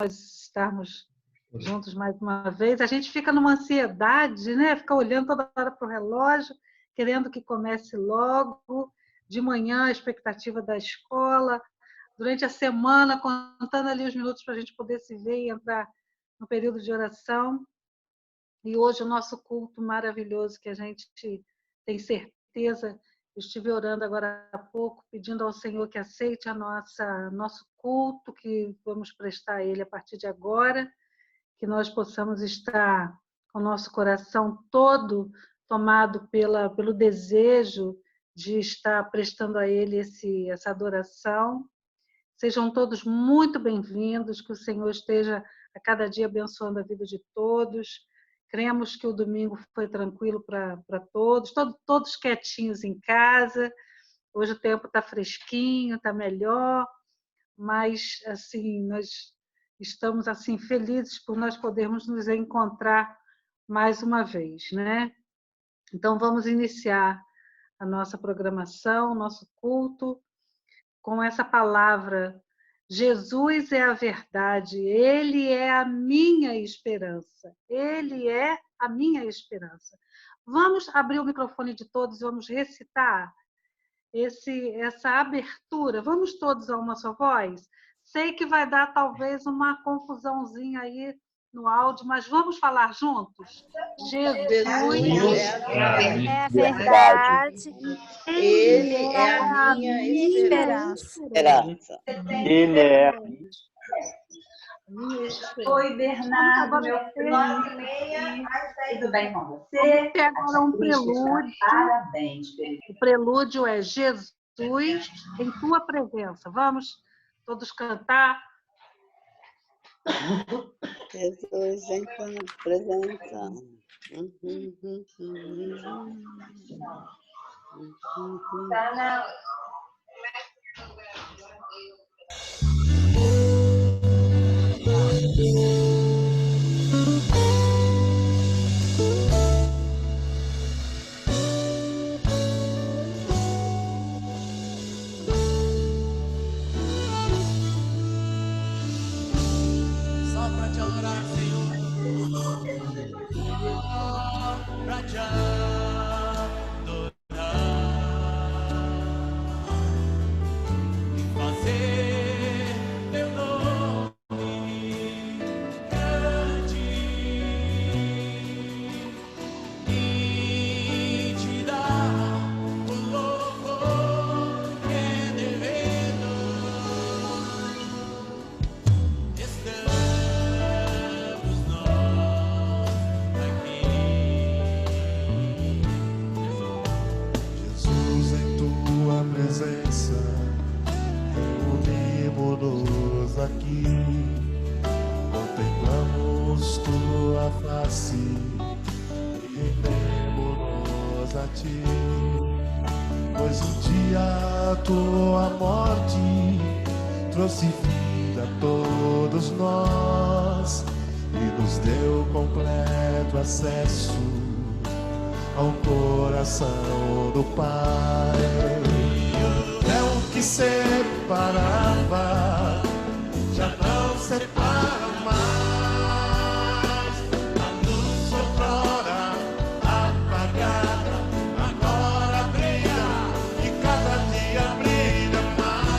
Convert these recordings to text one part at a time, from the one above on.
estarmos juntos mais uma vez. A gente fica numa ansiedade, né? Fica olhando toda hora para o relógio, querendo que comece logo. De manhã, a expectativa da escola. Durante a semana, contando ali os minutos para a gente poder se ver e entrar no período de oração. E hoje o nosso culto maravilhoso, que a gente tem certeza, eu estive orando agora há pouco, pedindo ao Senhor que aceite nosso culto, que vamos prestar a Ele a partir de agora, que nós possamos estar com o nosso coração todo tomado pelo desejo de estar prestando a Ele essa adoração. Sejam todos muito bem-vindos, que o Senhor esteja a cada dia abençoando a vida de todos. Cremos que o domingo foi tranquilo para todos, todos quietinhos em casa. Hoje o tempo está fresquinho, está melhor, mas assim, nós estamos assim felizes por nós podermos nos encontrar mais uma vez, né? Então vamos iniciar a nossa programação, nosso culto, com essa palavra: Jesus é a verdade, Ele é a minha esperança, Ele é a minha esperança. Vamos abrir o microfone de todos, vamos recitar essa abertura. Vamos todos a uma só voz? Sei que vai dar talvez uma confusãozinha aí no áudio, mas vamos falar juntos? Jesus é a verdade, Ele é a minha esperança. Ele é. Oi, Bernardo, meu filho. 9h30, tudo bem com você? Agora um prelúdio. Parabéns. O prelúdio é Jesus em tua presença. Vamos todos cantar. Jesus em tua presença. Tá na... Só pra te adorar, Senhor. Pra te adorar e fazer teu nome grande e te dar o louvor que é devido. Estamos nós aqui. Jesus, em tua presença, reunimos-nos aqui, contemplamos tua face e rendemos-nos a ti, pois um dia a tua morte trouxe vida a todos nós e nos deu completo acesso ao coração do Pai. O véu que separava já não separa mais. A luz outrora apagada agora brilha e cada dia brilha mais.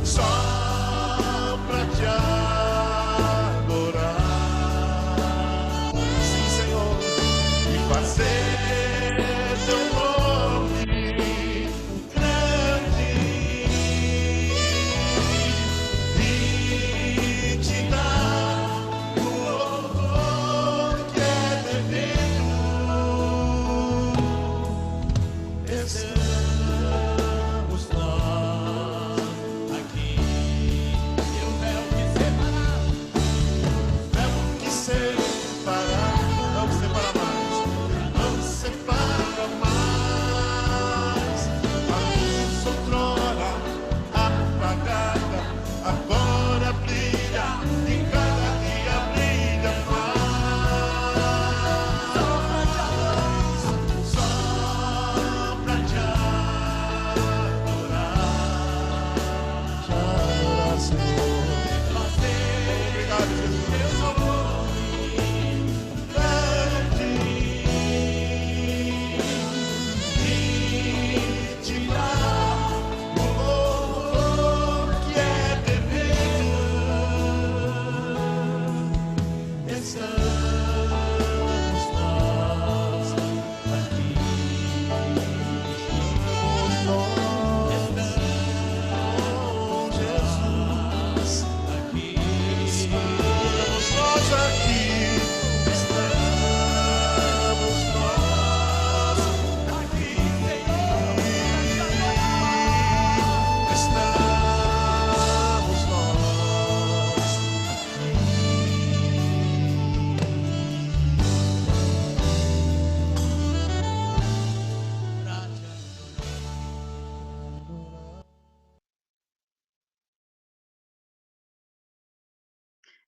Só pra te adorar, sim, Senhor, e fazer teu nome grande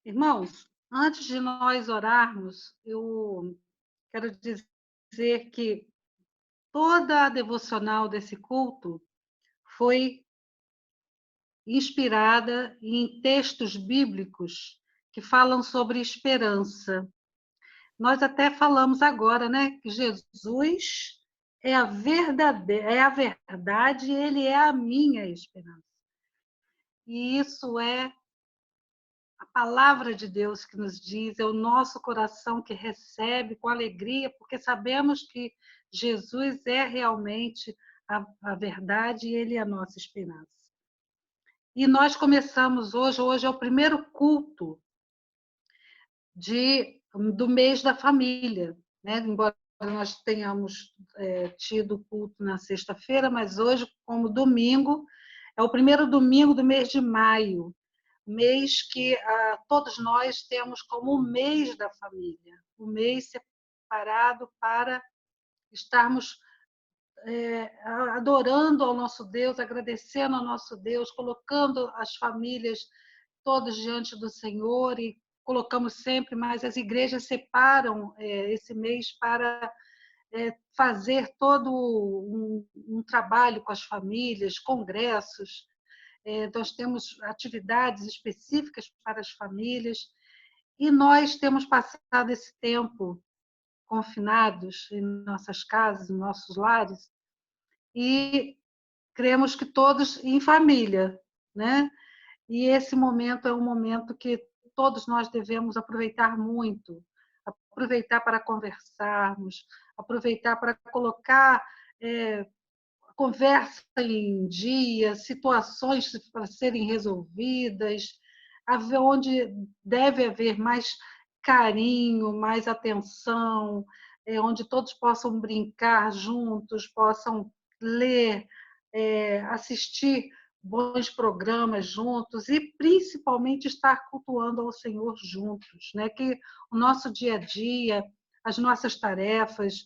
Irmãos, antes de nós orarmos, eu quero dizer que toda a devocional desse culto foi inspirada em textos bíblicos que falam sobre esperança. Nós até falamos agora, né, que Jesus é a verdade, ele é a minha esperança. E isso é a palavra de Deus que nos diz, é o nosso coração que recebe com alegria, porque sabemos que Jesus é realmente a verdade e ele é a nossa esperança. E nós começamos hoje é o primeiro culto do mês da família, né? Embora nós tenhamos tido culto na sexta-feira, mas hoje, como domingo, é o primeiro domingo do mês de maio, mês que todos nós temos como o mês da família, o mês separado para estarmos adorando ao nosso Deus, agradecendo ao nosso Deus, colocando as famílias todas diante do Senhor e colocamos sempre, mas as igrejas separam esse mês para fazer todo um trabalho com as famílias, congressos. Nós temos atividades específicas para as famílias e nós temos passado esse tempo confinados em nossas casas, em nossos lares, e cremos que todos em família, né? E esse momento é um momento que todos nós devemos aproveitar muito, aproveitar para conversarmos, aproveitar para colocar a conversa em dia, situações para serem resolvidas, onde deve haver mais carinho, mais atenção, onde todos possam brincar juntos, possam ler, assistir bons programas juntos e principalmente estar cultuando ao Senhor juntos, né? Que o nosso dia a dia, as nossas tarefas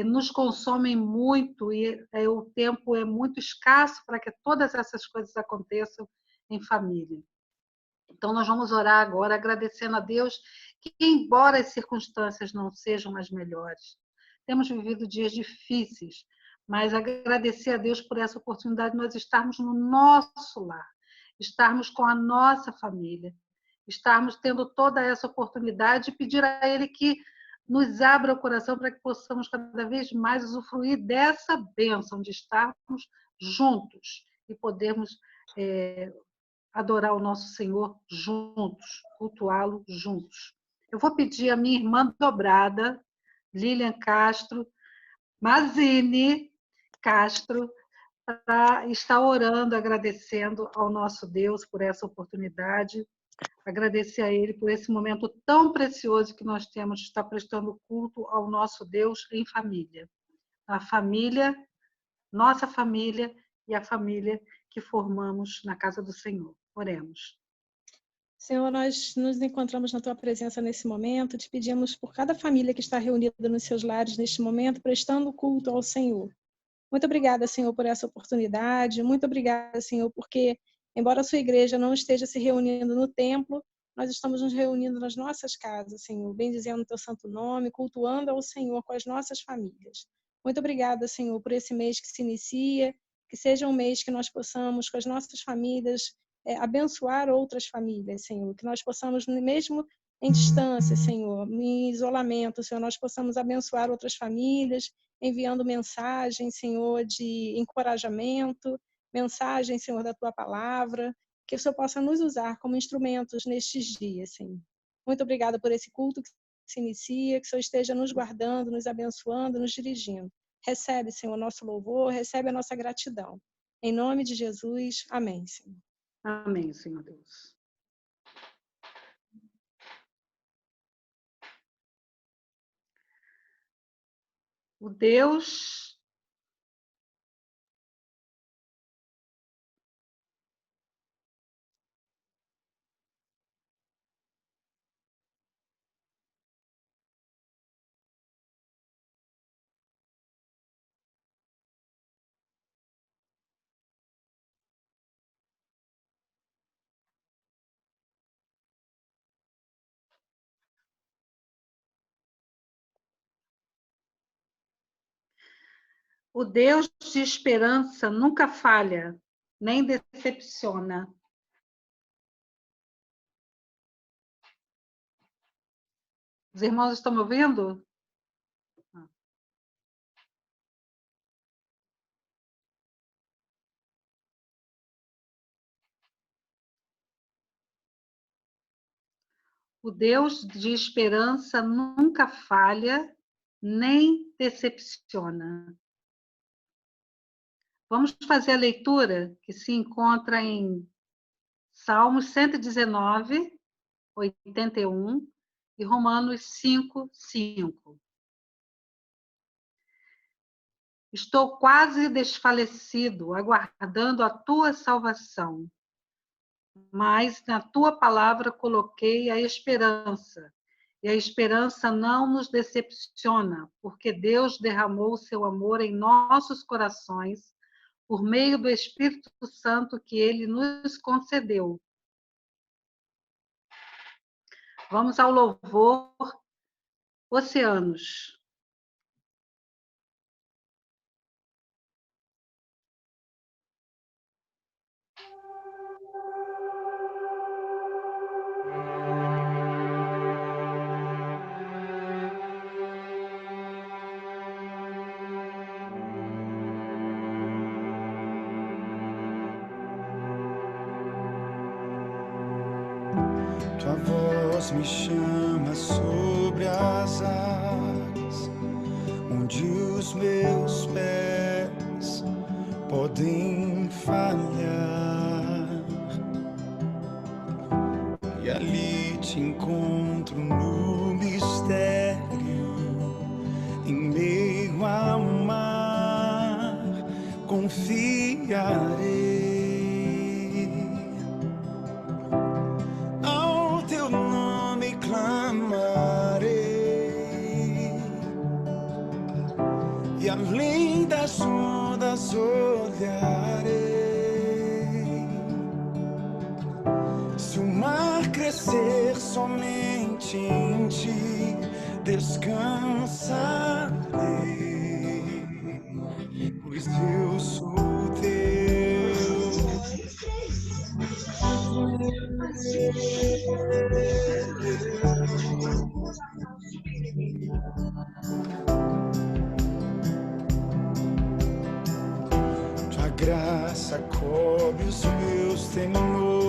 nos consomem muito e o tempo é muito escasso para que todas essas coisas aconteçam em família. Então, nós vamos orar agora, agradecendo a Deus que, embora as circunstâncias não sejam as melhores, temos vivido dias difíceis, mas agradecer a Deus por essa oportunidade de nós estarmos no nosso lar, estarmos com a nossa família, estarmos tendo toda essa oportunidade e pedir a Ele que nos abra o coração para que possamos cada vez mais usufruir dessa bênção de estarmos juntos e podermos adorar o nosso Senhor juntos, cultuá-lo juntos. Eu vou pedir a minha irmã dobrada, Lilian Castro, Mazine Castro, para estar orando, agradecendo ao nosso Deus por essa oportunidade, agradecer a Ele por esse momento tão precioso que nós temos de estar prestando culto ao nosso Deus em família. A família, nossa família e a família que formamos na casa do Senhor. Oremos. Senhor, nós nos encontramos na Tua presença nesse momento, te pedimos por cada família que está reunida nos seus lares neste momento, prestando culto ao Senhor. Muito obrigada, Senhor, por essa oportunidade, muito obrigada, Senhor, porque, embora a sua igreja não esteja se reunindo no templo, nós estamos nos reunindo nas nossas casas, Senhor, bendizendo o Teu santo nome, cultuando ao Senhor com as nossas famílias. Muito obrigada, Senhor, por esse mês que se inicia, que seja um mês que nós possamos, com as nossas famílias, abençoar outras famílias, Senhor, que nós possamos, mesmo em distância, Senhor, em isolamento, Senhor, nós possamos abençoar outras famílias, enviando mensagem, Senhor, de encorajamento, mensagem, Senhor, da Tua palavra, que o Senhor possa nos usar como instrumentos nestes dias, Senhor. Muito obrigada por esse culto que se inicia, que o Senhor esteja nos guardando, nos abençoando, nos dirigindo. Recebe, Senhor, o nosso louvor, recebe a nossa gratidão. Em nome de Jesus, amém, Senhor. Amém, Senhor Deus. O Deus O Deus de esperança nunca falha, nem decepciona. Os irmãos estão me ouvindo? O Deus de esperança nunca falha, nem decepciona. Vamos fazer a leitura que se encontra em Salmos 119, 81 e Romanos 5, 5. Estou quase desfalecido, aguardando a tua salvação. Mas na tua palavra coloquei a esperança. E a esperança não nos decepciona, porque Deus derramou o seu amor em nossos corações por meio do Espírito Santo que ele nos concedeu. Vamos ao louvor Oceanos. Tua voz me chama sobre as águas, onde os meus pés podem falhar. E ali te encontro no mistério, em meio ao mar, confiarei. E além das ondas olharei. Se o mar crescer, somente em ti descansarei, pois eu sou teu. Tua graça cobre os meus temores.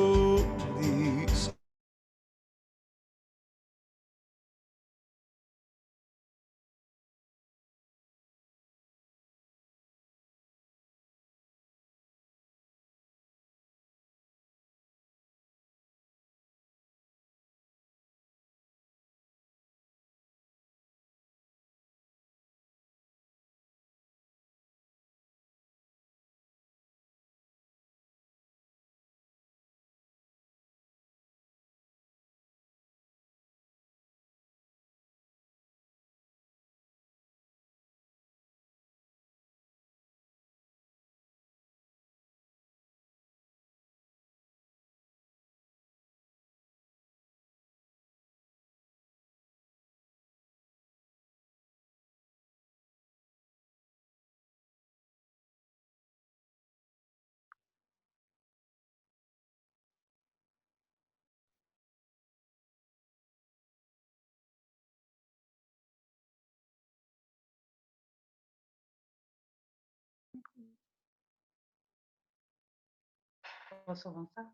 Posso avançar?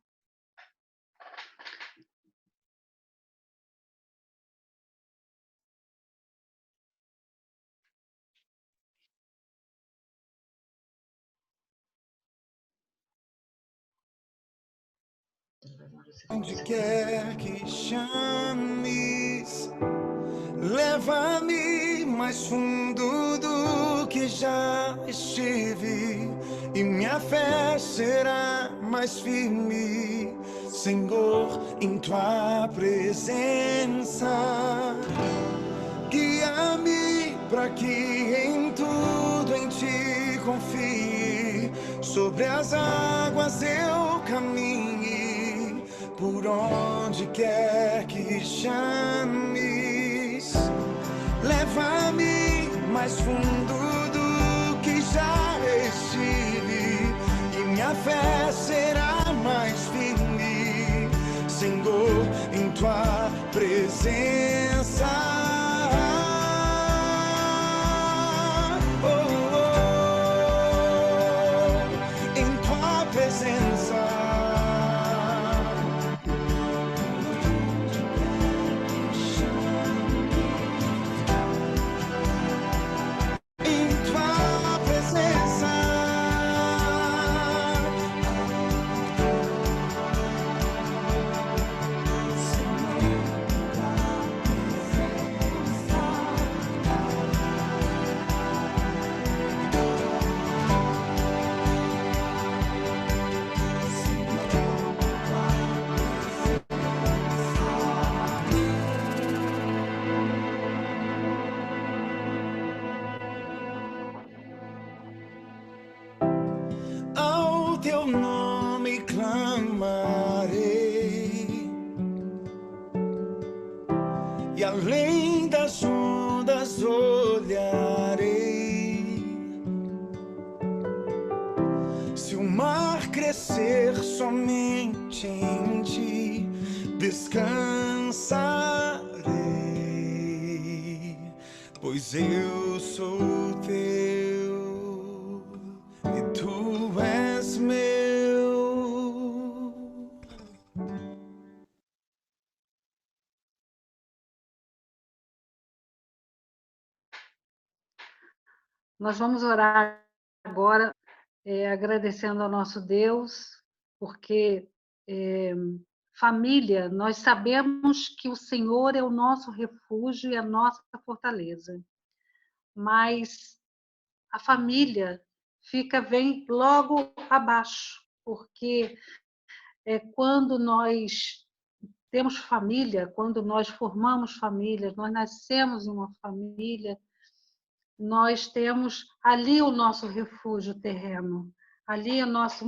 Onde quer que chames, leva-me mais fundo do que já estive, e minha fé será mais firme, Senhor, em tua presença. Guia-me para que em tudo em ti confie, sobre as águas eu caminhe, por onde quer que chames. Leva-me mais fundo do que já fé será mais firme, Senhor, em tua presença. Em tua presença. Em tua presença. Ao teu nome clamarei, e além das ondas olharei. Se o mar crescer, somente em ti descansarei, pois eu sou teu e tu és meu. Nós vamos orar agora, agradecendo ao nosso Deus, porque família, nós sabemos que o Senhor é o nosso refúgio e a nossa fortaleza, mas a família vem logo abaixo, porque quando nós temos família, quando nós formamos família, nós nascemos em uma família, nós temos ali o nosso refúgio terreno, ali é o nosso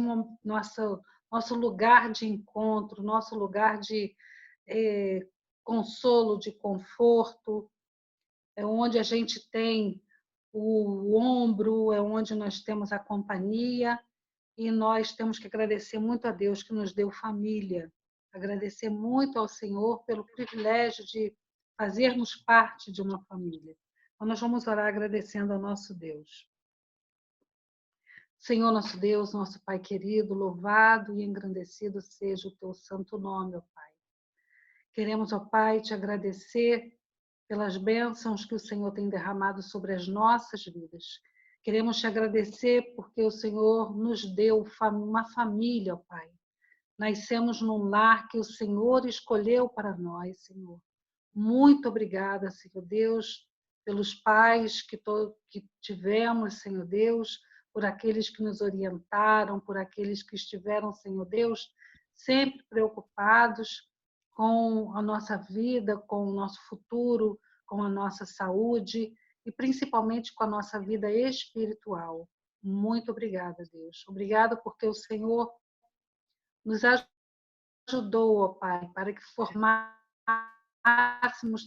lugar de encontro, nosso lugar de consolo, de conforto, é onde a gente tem o ombro, é onde nós temos a companhia, e nós temos que agradecer muito a Deus que nos deu família, agradecer muito ao Senhor pelo privilégio de fazermos parte de uma família. Então, nós vamos orar agradecendo ao nosso Deus. Senhor, nosso Deus, nosso Pai querido, louvado e engrandecido seja o teu santo nome, ó Pai. Queremos, ó Pai, te agradecer pelas bênçãos que o Senhor tem derramado sobre as nossas vidas. Queremos te agradecer porque o Senhor nos deu uma família, ó Pai. Nascemos num lar que o Senhor escolheu para nós, Senhor. Muito obrigada, Senhor Deus, pelos pais que tivemos, Senhor Deus, por aqueles que nos orientaram, por aqueles que estiveram, Senhor Deus, sempre preocupados com a nossa vida, com o nosso futuro, com a nossa saúde e principalmente com a nossa vida espiritual. Muito obrigada, Deus. Obrigada porque o Senhor nos ajudou, ó Pai, para que formássemos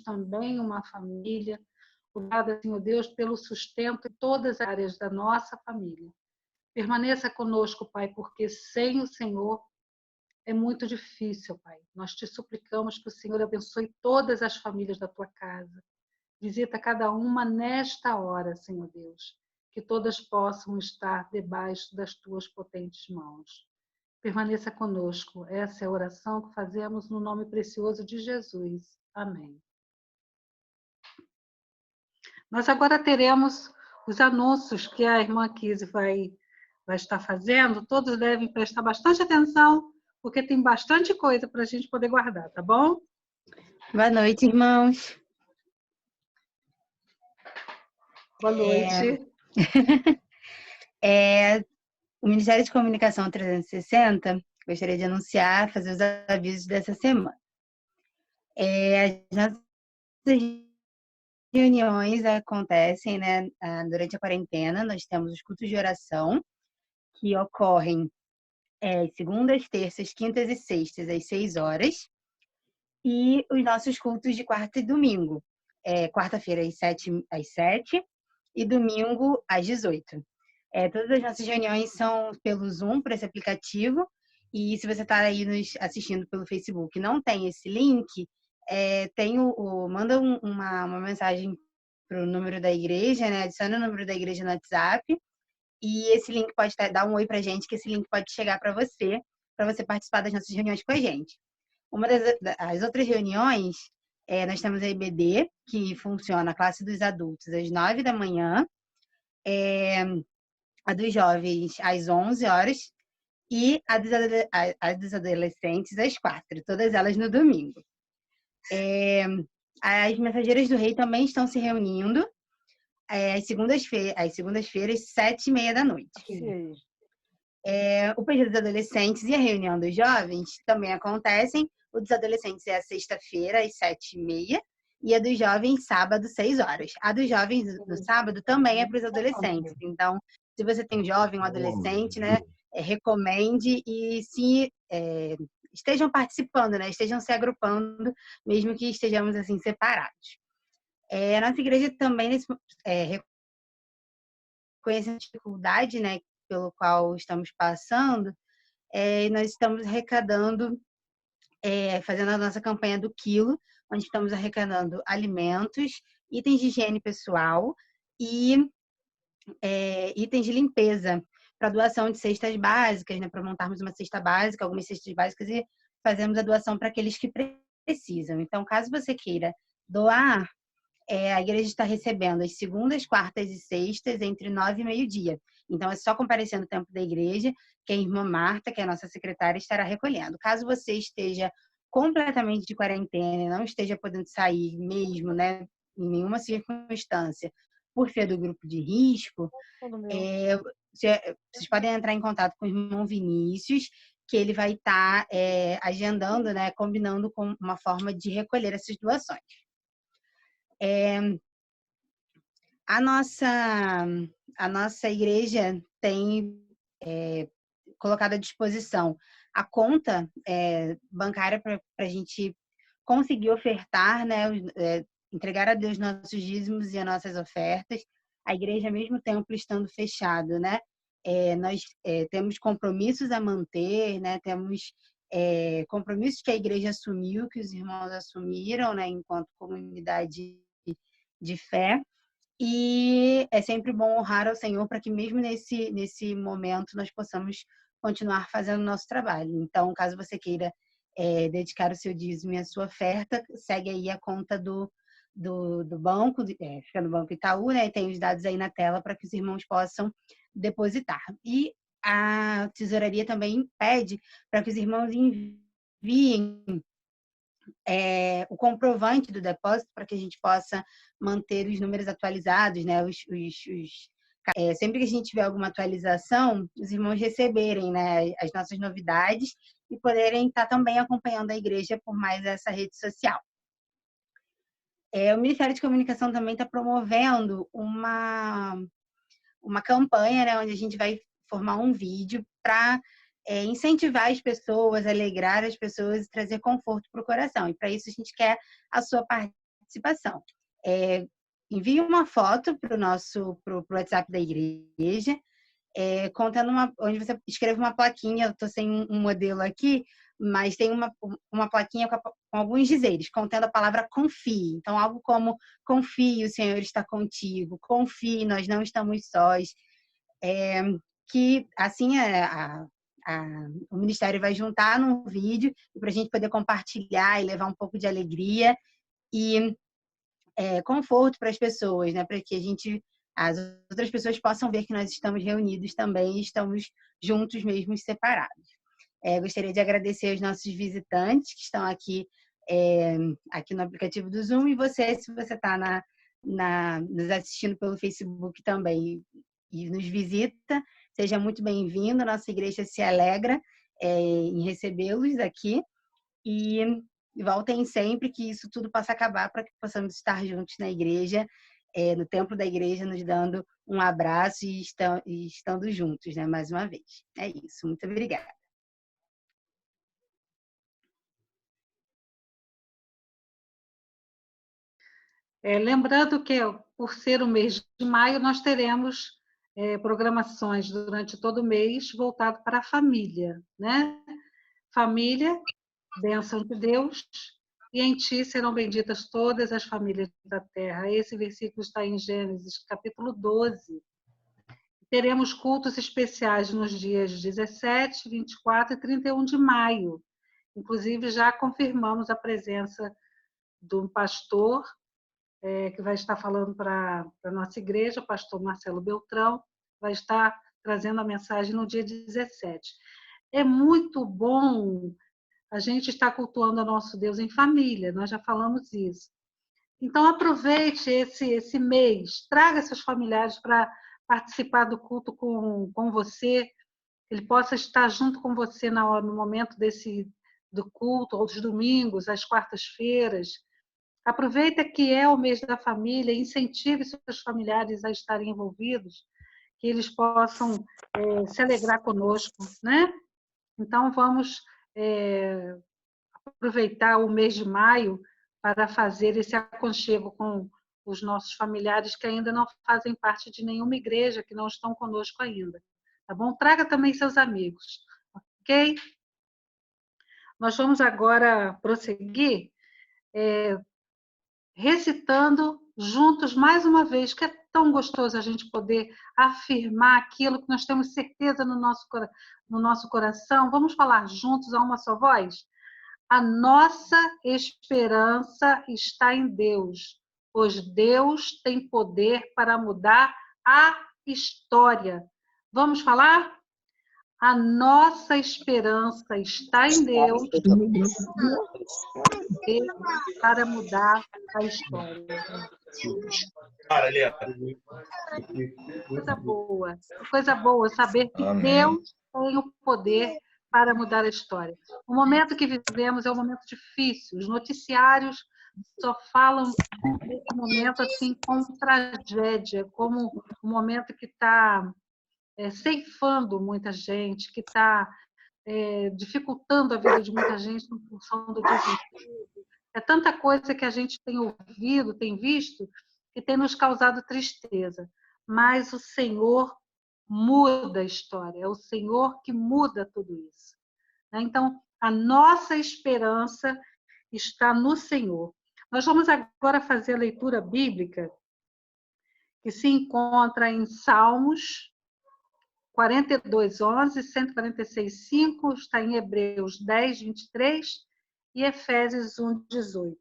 também uma família. Obrigada, Senhor Deus, pelo sustento em todas as áreas da nossa família. Permaneça conosco, Pai, porque sem o Senhor é muito difícil, Pai. Nós te suplicamos que o Senhor abençoe todas as famílias da tua casa. Visita cada uma nesta hora, Senhor Deus, que todas possam estar debaixo das tuas potentes mãos. Permaneça conosco. Essa é a oração que fazemos no nome precioso de Jesus. Amém. Nós agora teremos os anúncios que a irmã Kise vai estar fazendo. Todos devem prestar bastante atenção, porque tem bastante coisa para a gente poder guardar, tá bom? Boa noite, irmãos. Boa noite. O Ministério de Comunicação 360, gostaria de anunciar, fazer os avisos dessa semana. As nossas reuniões acontecem, né, durante a quarentena. Nós temos os cultos de oração, que ocorrem segundas, terças, quintas e sextas, às 6 horas. E os nossos cultos de quarta e domingo. Quarta-feira, às 7 e domingo, às 18. Todas as nossas reuniões são pelo Zoom, por esse aplicativo. E se você está aí nos assistindo pelo Facebook e não tem esse link, manda uma mensagem para o número da igreja, né? Adiciona o número da igreja no WhatsApp. E esse link pode dar um oi para a gente, que esse link pode chegar para você participar das nossas reuniões com a gente. As outras reuniões, nós temos a EBD, que funciona a classe dos adultos às 9 da manhã, a dos jovens às 11 horas e a dos adolescentes às 4, todas elas no domingo. As Mensageiras do Rei também estão se reunindo às segundas-feiras, 7h30 da noite. O PG dos adolescentes e a reunião dos jovens também acontecem. O dos adolescentes é a sexta-feira, às 7h30, e a dos jovens, sábado, 6 horas. A dos jovens, no sábado, também é para os adolescentes. Então, se você tem um jovem, um adolescente, né, recomende e se estejam participando, né, estejam se agrupando, mesmo que estejamos assim separados. A nossa igreja também reconhece a dificuldade, né, pelo qual estamos passando, nós estamos arrecadando, fazendo a nossa campanha do quilo, onde estamos arrecadando alimentos, itens de higiene pessoal e itens de limpeza para doação de cestas básicas, né, para montarmos uma cesta básica, algumas cestas básicas, e fazemos a doação para aqueles que precisam. Então, caso você queira doar, a igreja está recebendo as segundas, quartas e sextas entre 9 e meio-dia. Então, é só comparecer no tempo da igreja, que a irmã Marta, que é a nossa secretária, estará recolhendo. Caso você esteja completamente de quarentena e não esteja podendo sair mesmo, né, em nenhuma circunstância, por ser do grupo de risco, vocês podem entrar em contato com o irmão Vinícius, que ele vai estar agendando, né, combinando com uma forma de recolher essas doações. A nossa igreja tem colocado à disposição a conta bancária para a gente conseguir ofertar, né, entregar a Deus nossos dízimos e as nossas ofertas. A igreja, ao mesmo tempo estando fechado, né, nós temos compromissos a manter, né, temos compromissos que a igreja assumiu, que os irmãos assumiram, né, enquanto comunidade de fé. E é sempre bom honrar ao Senhor para que mesmo nesse momento nós possamos continuar fazendo o nosso trabalho. Então, caso você queira dedicar o seu dízimo e a sua oferta, segue aí a conta do banco, fica no Banco Itaú, né? Tem os dados aí na tela para que os irmãos possam depositar. E a tesouraria também pede para que os irmãos enviem o comprovante do depósito para que a gente possa manter os números atualizados, né? Sempre que a gente tiver alguma atualização, os irmãos receberem, né, as nossas novidades e poderem estar também acompanhando a igreja por mais essa rede social. O Ministério de Comunicação também está promovendo uma campanha, né, onde a gente vai formar um vídeo para incentivar as pessoas, alegrar as pessoas e trazer conforto para o coração. E para isso a gente quer a sua participação. Envie uma foto para o WhatsApp da igreja, contando onde você escreve uma plaquinha. Eu estou sem um modelo aqui, mas tem uma plaquinha com alguns dizeres, contendo a palavra confie. Então, algo como confie, o Senhor está contigo, confie, nós não estamos sós. Que assim o Ministério vai juntar num vídeo para a gente poder compartilhar e levar um pouco de alegria e conforto para as pessoas, né? Para que as outras pessoas possam ver que nós estamos reunidos também, estamos juntos mesmo separados. Gostaria de agradecer aos nossos visitantes que estão aqui no aplicativo do Zoom, e você, se você está nos assistindo pelo Facebook também e nos visita, seja muito bem-vindo. Nossa igreja se alegra em recebê-los aqui e voltem sempre, que isso tudo possa acabar para que possamos estar juntos na igreja, no templo da igreja, nos dando um abraço e estando juntos, né, mais uma vez. É isso. Muito obrigada. Lembrando que, por ser o mês de maio, nós teremos programações durante todo o mês voltado para a família, né? Família, bênção de Deus, e em ti serão benditas todas as famílias da terra. Esse versículo está em Gênesis, capítulo 12. Teremos cultos especiais nos dias 17, 24 e 31 de maio. Inclusive, já confirmamos a presença do pastor, que vai estar falando para a nossa igreja, o pastor Marcelo Beltrão, vai estar trazendo a mensagem no dia 17. É muito bom a gente estar cultuando o nosso Deus em família, nós já falamos isso. Então, aproveite esse mês, traga seus familiares para participar do culto com você, ele possa estar junto com você no momento do culto, aos domingos, às quartas-feiras. Aproveita que é o mês da família, incentive seus familiares a estarem envolvidos, que eles possam se alegrar conosco, né? Então, vamos aproveitar o mês de maio para fazer esse aconchego com os nossos familiares que ainda não fazem parte de nenhuma igreja, que não estão conosco ainda. Tá bom? Traga também seus amigos, ok? Nós vamos agora prosseguir recitando juntos mais uma vez, que é tão gostoso a gente poder afirmar aquilo que nós temos certeza no nosso coração. Vamos falar juntos a uma só voz? A nossa esperança está em Deus, pois Deus tem poder para mudar a história. Vamos falar? A nossa esperança está em Deus para mudar a história. Coisa boa saber que Deus tem o poder para mudar a história. O momento que vivemos é um momento difícil. Os noticiários só falam desse momento assim como tragédia, como um momento que está ceifando muita gente, que está dificultando a vida de muita gente em função do desemprego. É tanta coisa que a gente tem ouvido, tem visto, que tem nos causado tristeza. Mas o Senhor muda a história, é o Senhor que muda tudo isso. Então, a nossa esperança está no Senhor. Nós vamos agora fazer a leitura bíblica que se encontra em Salmos 42:11, 146:5, está em Hebreus 10:23 e Efésios 1:18.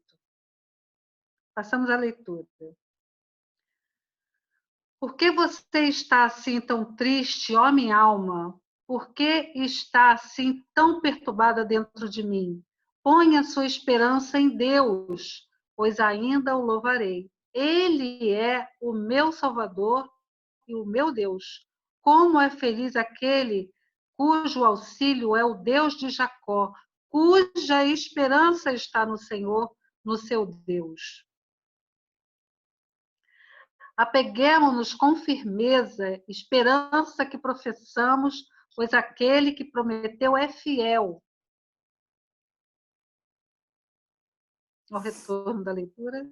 Passamos à leitura. Por que você está assim tão triste, ó minha alma? Por que está assim tão perturbada dentro de mim? Ponha sua esperança em Deus, pois ainda o louvarei. Ele é o meu Salvador e o meu Deus. Como é feliz aquele cujo auxílio é o Deus de Jacó, cuja esperança está no Senhor, no seu Deus. Apeguemo-nos com firmeza, esperança que professamos, pois aquele que prometeu é fiel. Ao retorno da leitura.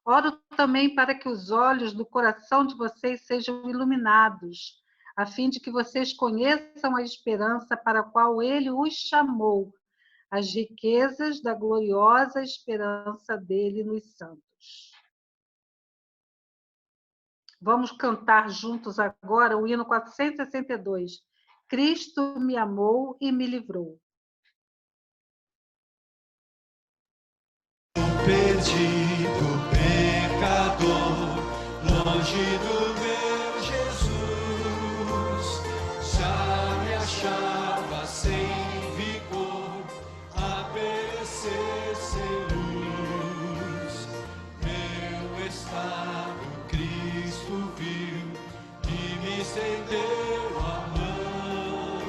Oro também para que os olhos do coração de vocês sejam iluminados, a fim de que vocês conheçam a esperança para a qual ele os chamou, as riquezas da gloriosa esperança dele nos santos. Vamos cantar juntos agora o hino 462. Cristo me amou e me livrou. Perdido pecador, longe do meu Jesus, já me achava sem vigor, a perecer sem luz. Meu estado Cristo viu e me estendeu a mão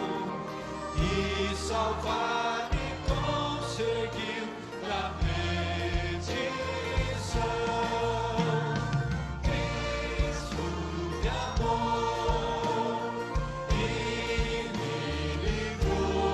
e salvar-me conseguiu da Cristo me amou e me livrou.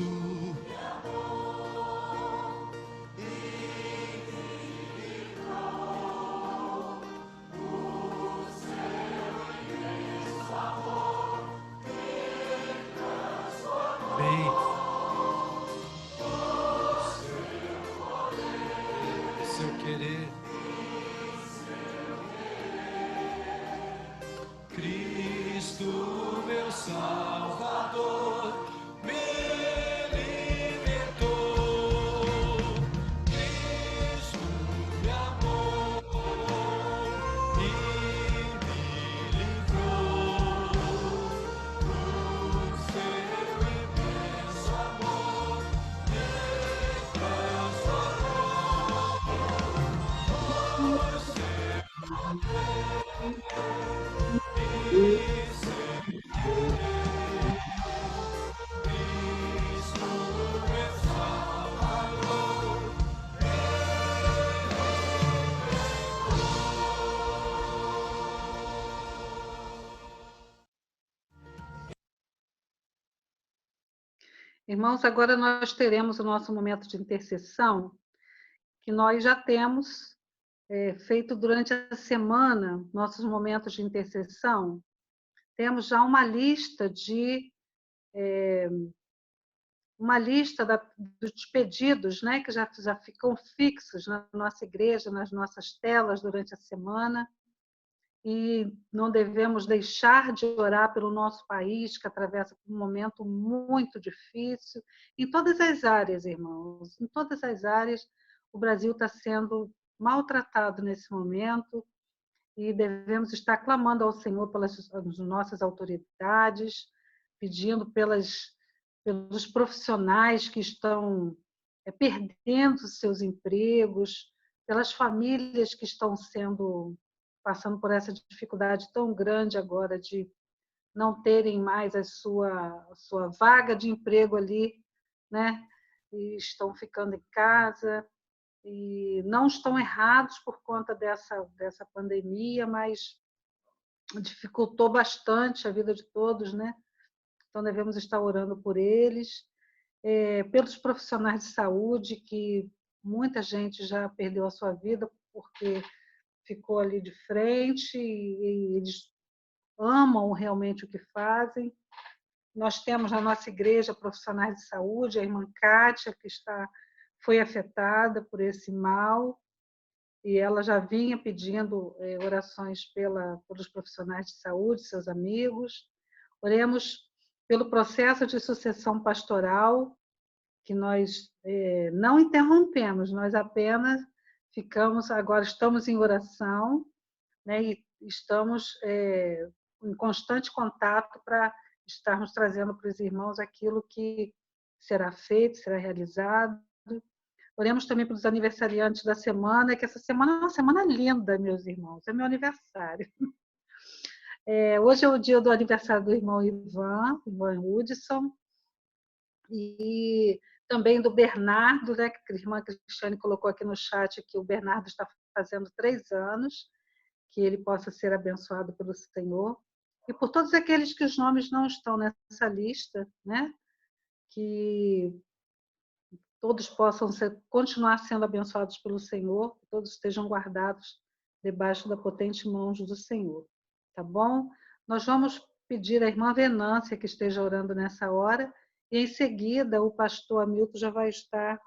Cristo. Seu querer, Cristo, meu Salvador, me libertou. Cristo me amou e me livrou. O seu imenso amor me transformou. Irmãos, agora nós teremos o nosso momento de intercessão, que nós já temos feito durante a semana, nossos momentos de intercessão. Temos já uma lista dos pedidos, né, que já ficam fixos na nossa igreja, nas nossas telas durante a semana. E não devemos deixar de orar pelo nosso país, que atravessa por um momento muito difícil. Em todas as áreas, irmãos, em todas as áreas, o Brasil está sendo maltratado nesse momento e devemos estar clamando ao Senhor pelas nossas autoridades, pedindo pelos profissionais que estão perdendo seus empregos, pelas famílias que estão passando por essa dificuldade tão grande agora de não terem mais a sua vaga de emprego ali, né? E estão ficando em casa e não estão errados por conta dessa pandemia, mas dificultou bastante a vida de todos, né? Então devemos estar orando por eles, pelos profissionais de saúde, que muita gente já perdeu a sua vida porque ficou ali de frente e eles amam realmente o que fazem. Nós temos na nossa igreja profissionais de saúde, a irmã Kátia, que foi afetada por esse mal, e ela já vinha pedindo orações pelos profissionais de saúde, seus amigos. Oremos pelo processo de sucessão pastoral, que nós não interrompemos, nós apenas estamos em oração, né, e estamos em constante contato para estarmos trazendo para os irmãos aquilo que será feito, será realizado. Oremos também pelos aniversariantes da semana, que essa semana é uma semana linda, meus irmãos, é meu aniversário. Hoje é o dia do aniversário do irmão Ivan Hudson, e também do Bernardo, né, que a irmã Cristiane colocou aqui no chat, que o Bernardo está fazendo 3 anos, que ele possa ser abençoado pelo Senhor. E por todos aqueles que os nomes não estão nessa lista, né, que todos possam continuar sendo abençoados pelo Senhor, que todos estejam guardados debaixo da potente mão do Senhor. Tá bom? Nós vamos pedir à irmã Venância que esteja orando nessa hora, e em seguida o pastor Hamilton já vai estar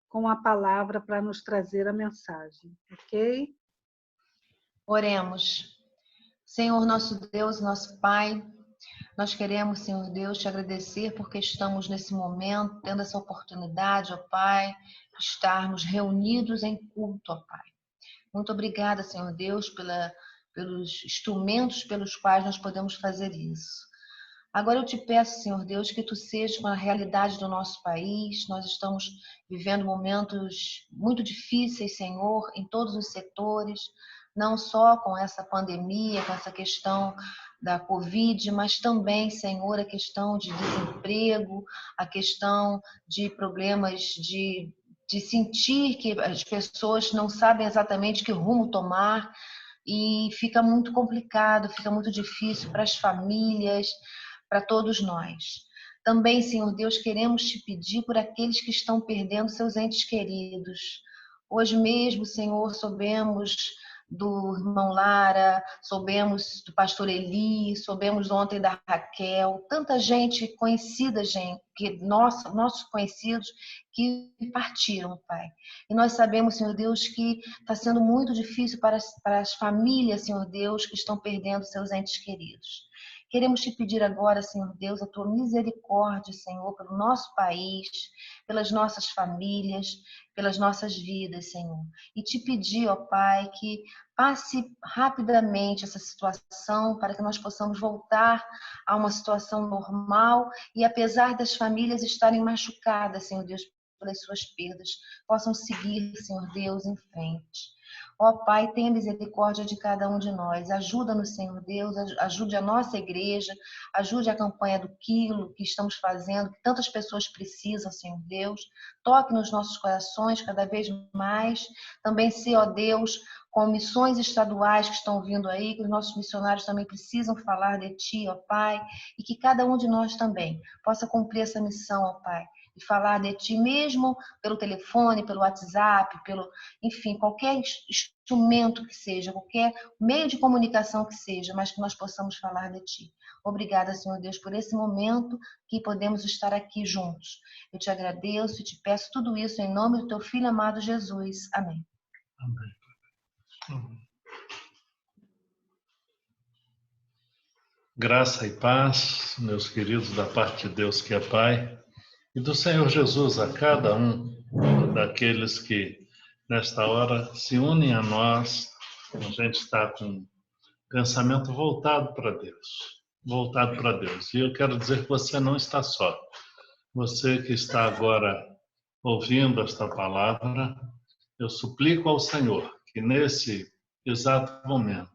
com a palavra para nos trazer a mensagem, ok? Oremos. Senhor nosso Deus, nosso Pai, nós queremos, Senhor Deus, te agradecer porque estamos nesse momento, tendo essa oportunidade, ó Pai, de estarmos reunidos em culto, ó Pai. Muito obrigada, Senhor Deus, pelos instrumentos pelos quais nós podemos fazer isso. Agora eu te peço, Senhor Deus, que tu seja com a realidade do nosso país. Nós estamos vivendo momentos muito difíceis, Senhor, em todos os setores, não só com essa pandemia, com essa questão da Covid, mas também, Senhor, a questão de desemprego, a questão de problemas de sentir que as pessoas não sabem exatamente que rumo tomar, e fica muito complicado, fica muito difícil para as famílias, para todos nós. Também, Senhor Deus, queremos te pedir por aqueles que estão perdendo seus entes queridos. Hoje mesmo, Senhor, soubemos do irmão Lara, soubemos do pastor Eli, soubemos ontem da Raquel, tanta gente conhecida, gente, nossos conhecidos que partiram, Pai. E nós sabemos, Senhor Deus, que está sendo muito difícil para as famílias, Senhor Deus, que estão perdendo seus entes queridos. Queremos te pedir agora, Senhor Deus, a tua misericórdia, Senhor, pelo nosso país, pelas nossas famílias, pelas nossas vidas, Senhor. E te pedir, ó Pai, que passe rapidamente essa situação para que nós possamos voltar a uma situação normal e, apesar das famílias estarem machucadas, Senhor Deus, pelas suas perdas, possam seguir, Senhor Deus, em frente. Ó Pai, tenha misericórdia de cada um de nós. Ajuda-nos, Senhor Deus, ajude a nossa igreja, ajude a campanha do quilo que estamos fazendo, que tantas pessoas precisam, Senhor Deus. Toque nos nossos corações cada vez mais. Também se, ó Deus, com missões estaduais que estão vindo aí, que os nossos missionários também precisam falar de Ti, ó Pai, e que cada um de nós também possa cumprir essa missão, ó Pai, e falar de Ti mesmo pelo telefone, pelo WhatsApp, enfim, qualquer instrumento que seja, qualquer meio de comunicação que seja, mas que nós possamos falar de Ti. Obrigada, Senhor Deus, por esse momento que podemos estar aqui juntos. Eu te agradeço e te peço tudo isso em nome do Teu Filho amado Jesus. Amém. Amém. Graça e paz, meus queridos, da parte de Deus que é Pai, e do Senhor Jesus a cada um daqueles que nesta hora se unem a nós. A gente está com um pensamento voltado para Deus, E eu quero dizer que você não está só. Você que está agora ouvindo esta palavra, eu suplico ao Senhor que nesse exato momento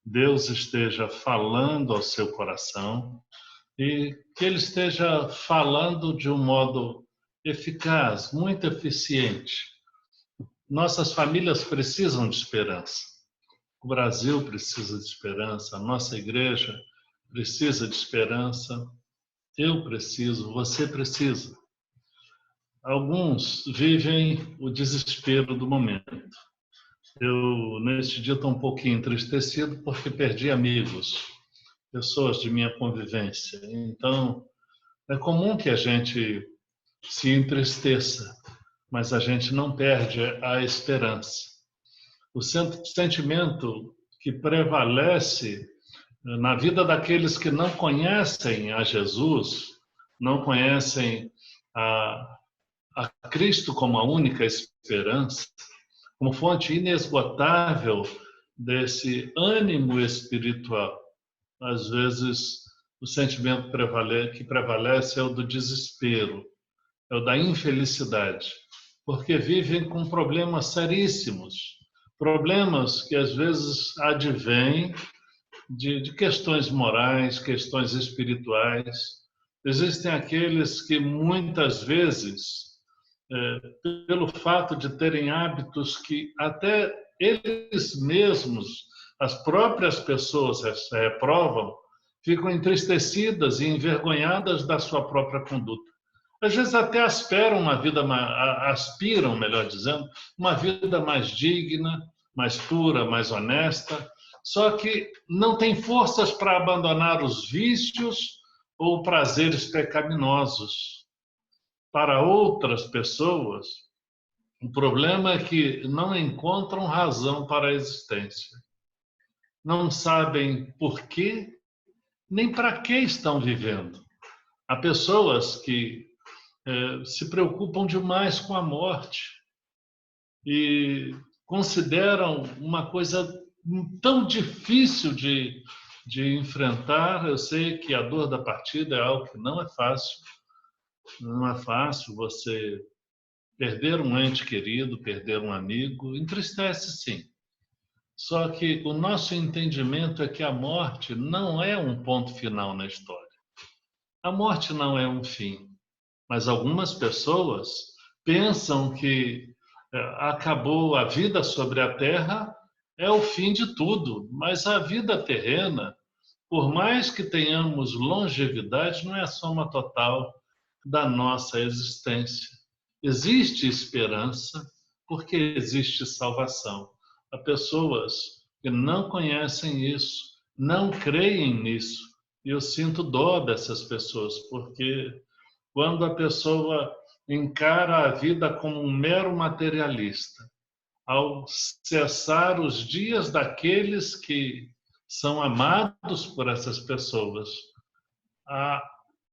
Deus esteja falando ao seu coração e que Ele esteja falando de um modo eficaz, muito eficiente. Nossas famílias precisam de esperança. O Brasil precisa de esperança, a nossa igreja precisa de esperança. Eu preciso, você precisa. Alguns vivem o desespero do momento. Eu, neste dia, estou um pouquinho entristecido porque perdi amigos, pessoas de minha convivência. Então, é comum que a gente se entristeça, mas a gente não perde a esperança. O sentimento que prevalece na vida daqueles que não conhecem a Jesus, não conhecem a Cristo como a única esperança, como fonte inesgotável desse ânimo espiritual. Às vezes, o sentimento que prevalece é o do desespero, é o da infelicidade, porque vivem com problemas seríssimos, problemas que às vezes advêm de questões morais, questões espirituais. Existem aqueles que muitas vezes, pelo fato de terem hábitos que até eles mesmos, as próprias pessoas reprovam, ficam entristecidas e envergonhadas da sua própria conduta. Às vezes até aspiram, melhor dizendo, uma vida mais digna, mais pura, mais honesta, só que não tem forças para abandonar os vícios ou prazeres pecaminosos. Para outras pessoas, o problema é que não encontram razão para a existência. Não sabem por quê, nem para que estão vivendo. Há pessoas que se preocupam demais com a morte e consideram uma coisa tão difícil de enfrentar. Eu sei que a dor da partida é algo que não é fácil. Não é fácil você perder um ente querido, perder um amigo. Entristece, sim. Só que o nosso entendimento é que a morte não é um ponto final na história. A morte não é um fim. Mas algumas pessoas pensam que acabou a vida sobre a Terra, é o fim de tudo. Mas a vida terrena por mais que tenhamos longevidade, não é a soma total da nossa existência. Existe esperança porque existe salvação. Há pessoas que não conhecem isso, não creem nisso. E eu sinto dó dessas pessoas, porque quando a pessoa encara a vida como um mero materialista, ao cessar os dias daqueles que são amados por essas pessoas, há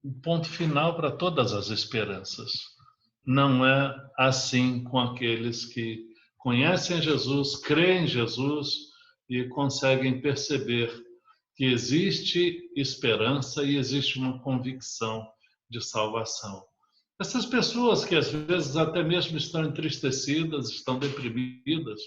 um ponto final para todas as esperanças. Não é assim com aqueles que conhecem Jesus, creem em Jesus e conseguem perceber que existe esperança e existe uma convicção de salvação. Essas pessoas que às vezes até mesmo estão entristecidas, estão deprimidas,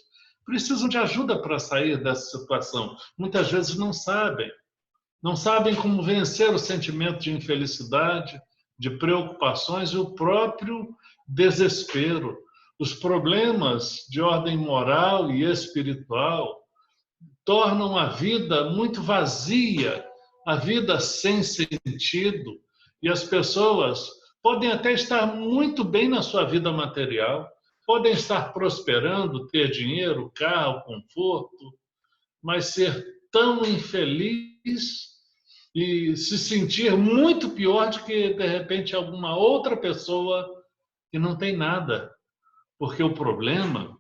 precisam de ajuda para sair dessa situação. Muitas vezes não sabem como vencer o sentimento de infelicidade, de preocupações e o próprio desespero. Os problemas de ordem moral e espiritual tornam a vida muito vazia, a vida sem sentido, e as pessoas podem até estar muito bem na sua vida material, podem estar prosperando, ter dinheiro, carro, conforto, mas ser tão infeliz e se sentir muito pior do que, de repente, alguma outra pessoa que não tem nada. Porque o problema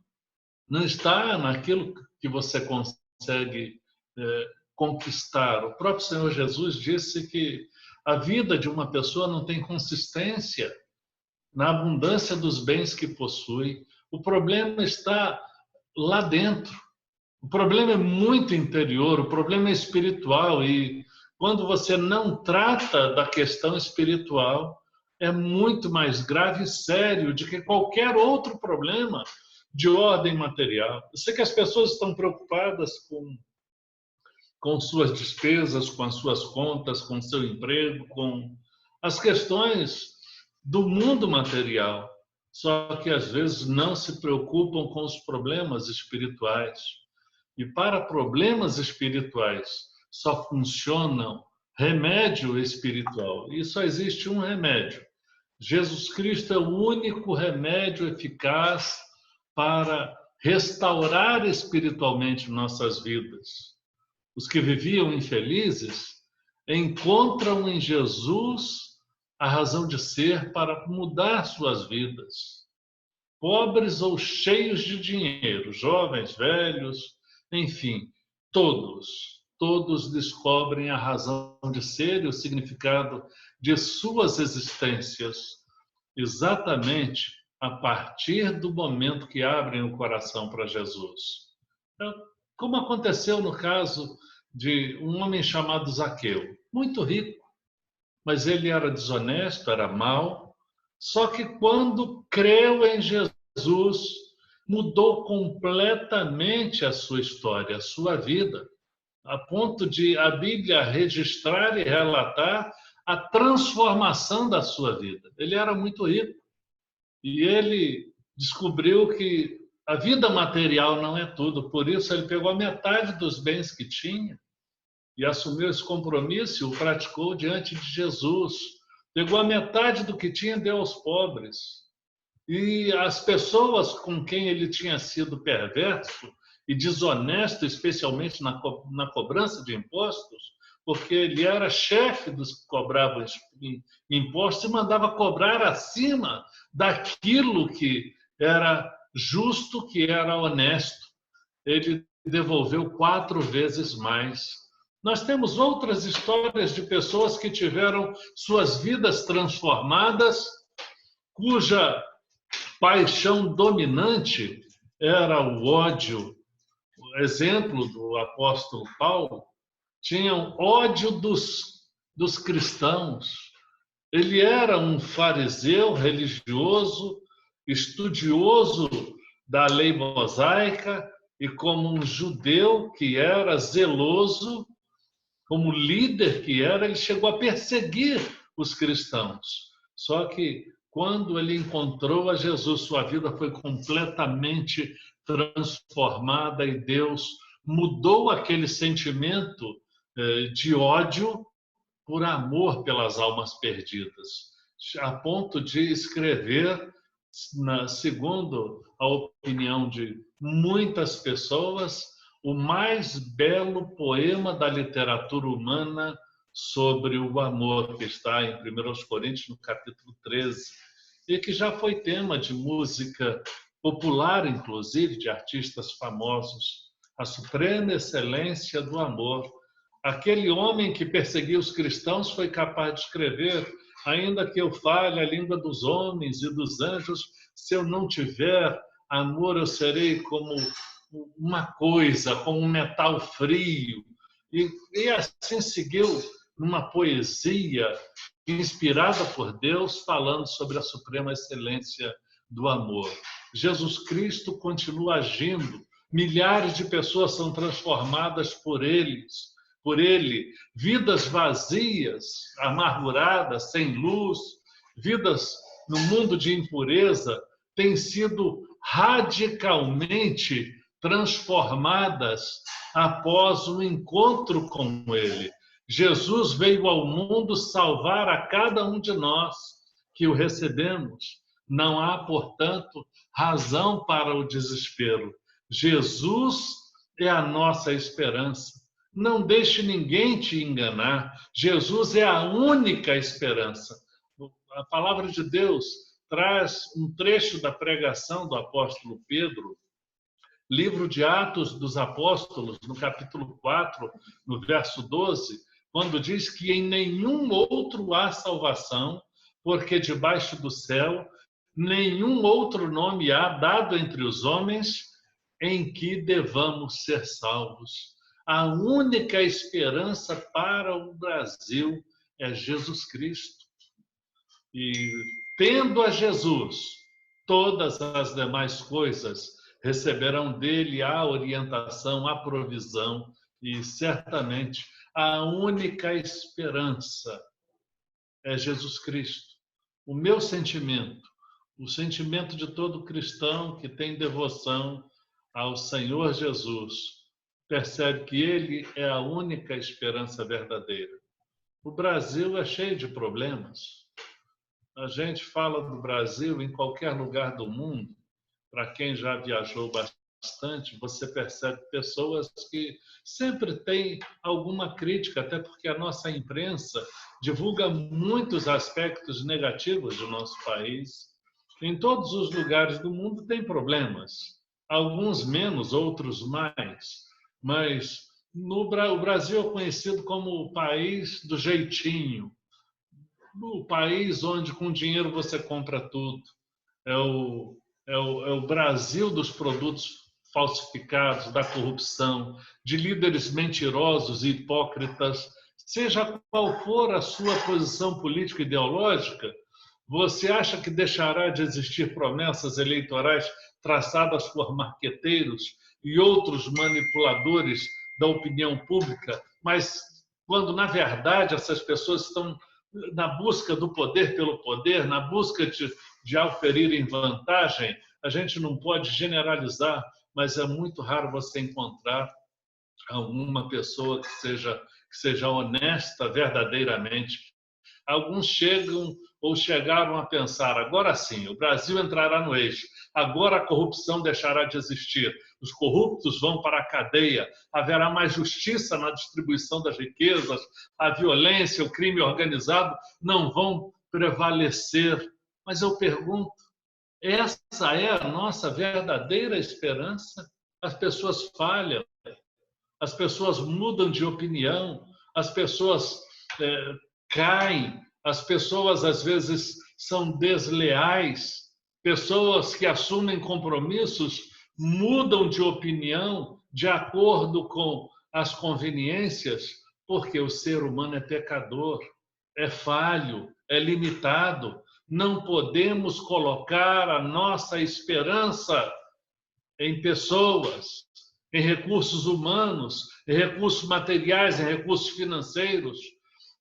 não está naquilo que você consegue conquistar. O próprio Senhor Jesus disse que a vida de uma pessoa não tem consistência na abundância dos bens que possui. O problema está lá dentro. O problema é muito interior, o problema é espiritual. E quando você não trata da questão espiritual, é muito mais grave e sério do que qualquer outro problema de ordem material. Eu sei que as pessoas estão preocupadas com suas despesas, com as suas contas, com seu emprego, com as questões do mundo material. Só que às vezes não se preocupam com os problemas espirituais. E para problemas espirituais só funcionam remédio espiritual. E só existe um remédio. Jesus Cristo é o único remédio eficaz para restaurar espiritualmente nossas vidas. Os que viviam infelizes encontram em Jesus a razão de ser para mudar suas vidas. Pobres ou cheios de dinheiro, jovens, velhos, enfim, todos descobrem a razão de ser e o significado de suas existências exatamente a partir do momento que abrem o coração para Jesus. Então, como aconteceu no caso de um homem chamado Zaqueu, muito rico, mas ele era desonesto, era mau, só que quando creu em Jesus, mudou completamente a sua história, a sua vida, a ponto de a Bíblia registrar e relatar a transformação da sua vida. Ele era muito rico e ele descobriu que a vida material não é tudo, por isso ele pegou a metade dos bens que tinha e assumiu esse compromisso e o praticou diante de Jesus. Pegou a metade do que tinha e deu aos pobres. E as pessoas com quem ele tinha sido perverso e desonesto, especialmente na cobrança de impostos, porque ele era chefe dos que cobravam impostos e mandava cobrar acima daquilo que era justo, que era honesto. Ele devolveu 4 vezes mais. Nós temos outras histórias de pessoas que tiveram suas vidas transformadas, cuja paixão dominante era o ódio. O exemplo do apóstolo Paulo tinha ódio dos cristãos. Ele era um fariseu religioso, estudioso da lei mosaica e como um judeu que era zeloso, como líder que era, ele chegou a perseguir os cristãos. Só que quando ele encontrou a Jesus, sua vida foi completamente transformada e Deus mudou aquele sentimento de ódio por amor pelas almas perdidas, a ponto de escrever, segundo a opinião de muitas pessoas, o mais belo poema da literatura humana sobre o amor, que está em 1 Coríntios, no capítulo 13, e que já foi tema de música popular, inclusive, de artistas famosos. A suprema excelência do amor. Aquele homem que perseguia os cristãos foi capaz de escrever: ainda que eu fale a língua dos homens e dos anjos, se eu não tiver amor, eu serei como uma coisa, como um metal frio. E assim seguiu numa poesia inspirada por Deus, falando sobre a suprema excelência do amor. Jesus Cristo continua agindo. Milhares de pessoas são transformadas por ele. Vidas vazias, amarguradas, sem luz, vidas no mundo de impureza, têm sido radicalmente transformadas após o encontro com ele. Jesus veio ao mundo salvar a cada um de nós que o recebemos. Não há, portanto, razão para o desespero. Jesus é a nossa esperança. Não deixe ninguém te enganar. Jesus é a única esperança. A palavra de Deus traz um trecho da pregação do apóstolo Pedro, livro de Atos dos Apóstolos, no capítulo 4, no verso 12, quando diz que em nenhum outro há salvação, porque debaixo do céu nenhum outro nome há dado entre os homens em que devamos ser salvos. A única esperança para o Brasil é Jesus Cristo. E tendo a Jesus, todas as demais coisas receberão dele a orientação, a provisão e certamente a única esperança é Jesus Cristo. O meu sentimento, o sentimento de todo cristão que tem devoção ao Senhor Jesus, percebe que ele é a única esperança verdadeira. O Brasil é cheio de problemas. A gente fala do Brasil em qualquer lugar do mundo. Para quem já viajou bastante, você percebe pessoas que sempre têm alguma crítica, até porque a nossa imprensa divulga muitos aspectos negativos do nosso país. Em todos os lugares do mundo tem problemas. Alguns menos, outros mais. Mas o Brasil é conhecido como o país do jeitinho. O país onde com dinheiro você compra tudo. É o Brasil dos produtos falsificados, da corrupção, de líderes mentirosos e hipócritas. Seja qual for a sua posição política e ideológica, você acha que deixará de existir promessas eleitorais traçadas por marqueteiros e outros manipuladores da opinião pública, mas quando, na verdade, essas pessoas estão na busca do poder pelo poder, na busca de auferirem vantagem? A gente não pode generalizar, mas é muito raro você encontrar alguma pessoa que seja honesta verdadeiramente. Alguns chegam ou chegaram a pensar: agora sim, o Brasil entrará no eixo, agora a corrupção deixará de existir, os corruptos vão para a cadeia, haverá mais justiça na distribuição das riquezas, a violência, o crime organizado não vão prevalecer. Mas eu pergunto, essa é a nossa verdadeira esperança? As pessoas falham, as pessoas mudam de opinião, as pessoas caem, as pessoas às vezes são desleais, pessoas que assumem compromissos mudam de opinião de acordo com as conveniências, porque o ser humano é pecador, é falho, é limitado. Não podemos colocar a nossa esperança em pessoas, em recursos humanos, em recursos materiais, em recursos financeiros.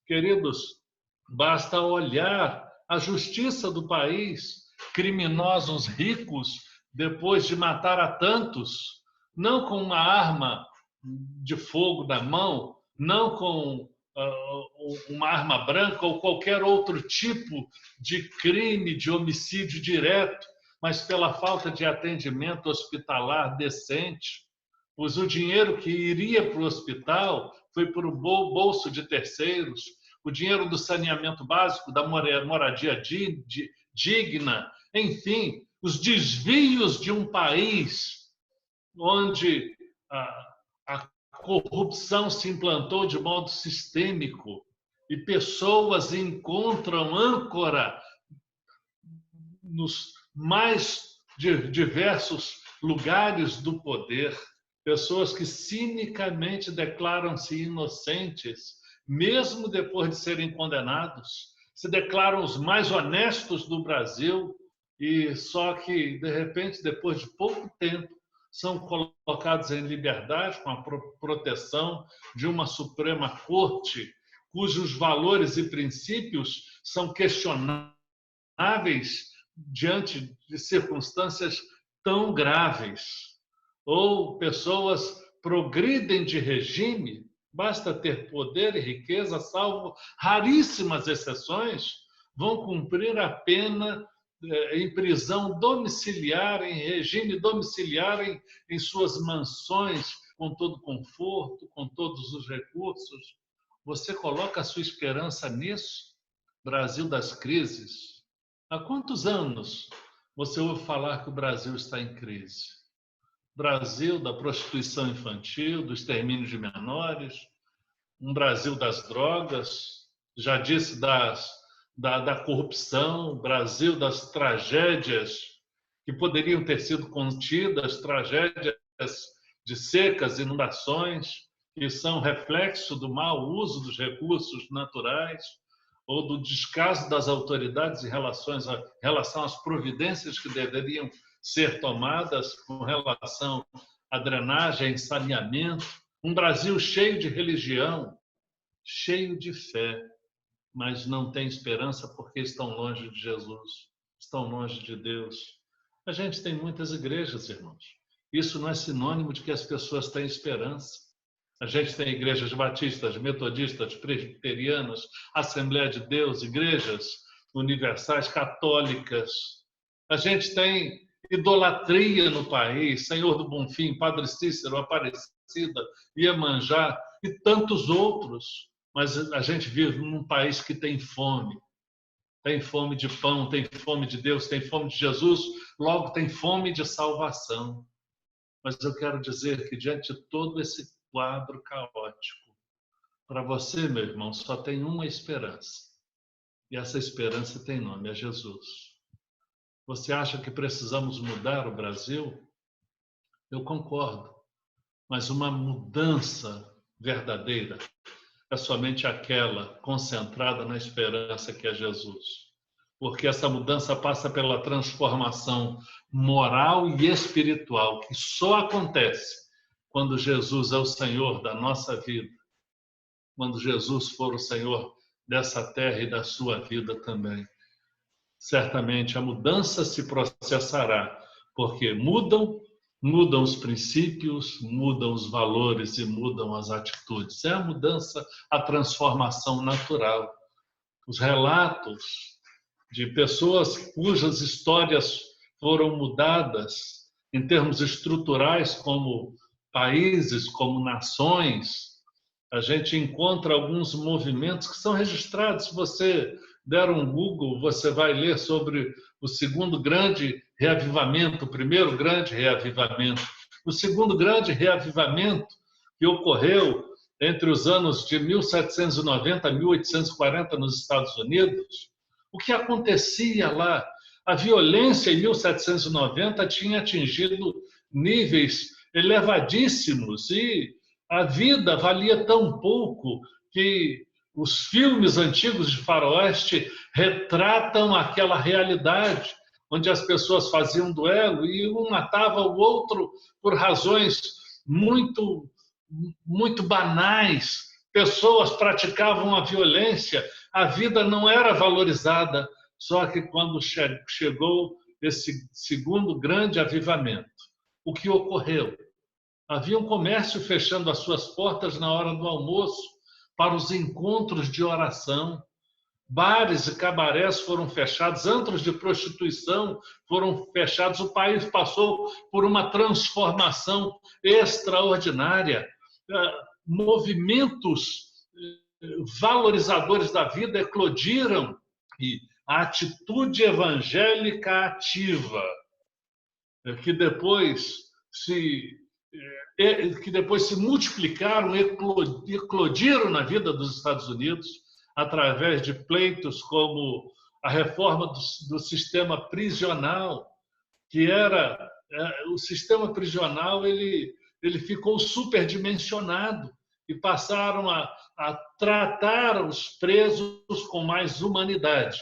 Queridos, basta olhar a justiça do país. Criminosos ricos, depois de matar a tantos, não com uma arma de fogo na mão, não com uma arma branca ou qualquer outro tipo de crime, de homicídio direto, mas pela falta de atendimento hospitalar decente, pois o dinheiro que iria para o hospital foi para o bolso de terceiros, o dinheiro do saneamento básico, da moradia digna, enfim, os desvios de um país onde a corrupção se implantou de modo sistêmico e pessoas encontram âncora nos mais diversos lugares do poder, pessoas que cinicamente declaram-se inocentes, mesmo depois de serem condenados, se declaram os mais honestos do Brasil, e só que, de repente, depois de pouco tempo, são colocados em liberdade com a proteção de uma Suprema Corte, cujos valores e princípios são questionáveis diante de circunstâncias tão graves. Ou pessoas progridem de regime, basta ter poder e riqueza, salvo raríssimas exceções, vão cumprir a pena em prisão domiciliar, em regime domiciliar, em suas mansões, com todo conforto, com todos os recursos. Você coloca a sua esperança nisso? Brasil das crises. Há quantos anos você ouve falar que o Brasil está em crise? Brasil da prostituição infantil, do extermínio de menores, um Brasil das drogas, já disse da corrupção, Brasil das tragédias que poderiam ter sido contidas, tragédias de secas, inundações, que são reflexo do mau uso dos recursos naturais ou do descaso das autoridades em relação às providências que deveriam ser tomadas com relação à drenagem, saneamento. Um Brasil cheio de religião, cheio de fé, mas não tem esperança porque estão longe de Jesus, estão longe de Deus. A gente tem muitas igrejas, irmãos. Isso não é sinônimo de que as pessoas têm esperança. A gente tem igrejas batistas, metodistas, presbiterianas, Assembleia de Deus, igrejas universais, católicas. A gente tem idolatria no país, Senhor do Bonfim, Padre Cícero, Aparecida, Iemanjá e tantos outros. Mas a gente vive num país que tem fome de pão, tem fome de Deus, tem fome de Jesus, logo tem fome de salvação. Mas eu quero dizer que diante de todo esse quadro caótico, para você, meu irmão, só tem uma esperança. E essa esperança tem nome, é Jesus. Você acha que precisamos mudar o Brasil? Eu concordo. Mas uma mudança verdadeira é somente aquela concentrada na esperança que é Jesus. Porque essa mudança passa pela transformação moral e espiritual, que só acontece quando Jesus é o Senhor da nossa vida, quando Jesus for o Senhor dessa terra e da sua vida também. Certamente a mudança se processará, porque mudam os princípios, mudam os valores e mudam as atitudes. É a mudança, a transformação natural. Os relatos de pessoas cujas histórias foram mudadas em termos estruturais, como países, como nações, a gente encontra alguns movimentos que são registrados. Se você der um Google, você vai ler sobre o segundo grande reavivamento, o primeiro grande reavivamento. O segundo grande reavivamento que ocorreu entre os anos de 1790 a 1840 nos Estados Unidos. O que acontecia lá? A violência em 1790 tinha atingido níveis elevadíssimos e a vida valia tão pouco que os filmes antigos de faroeste retratam aquela realidade onde as pessoas faziam duelo e um matava o outro por razões muito banais. Pessoas praticavam a violência, a vida não era valorizada. Só que quando chegou esse segundo grande avivamento, o que ocorreu? Havia um comércio fechando as suas portas na hora do almoço para os encontros de oração. Bares e cabarés foram fechados, antros de prostituição foram fechados. O país passou por uma transformação extraordinária. Movimentos valorizadores da vida eclodiram e a atitude evangélica ativa, que depois se multiplicaram, eclodiram na vida dos Estados Unidos através de pleitos como a reforma do sistema prisional, que era o sistema prisional, ele ficou superdimensionado e passaram a tratar os presos com mais humanidade.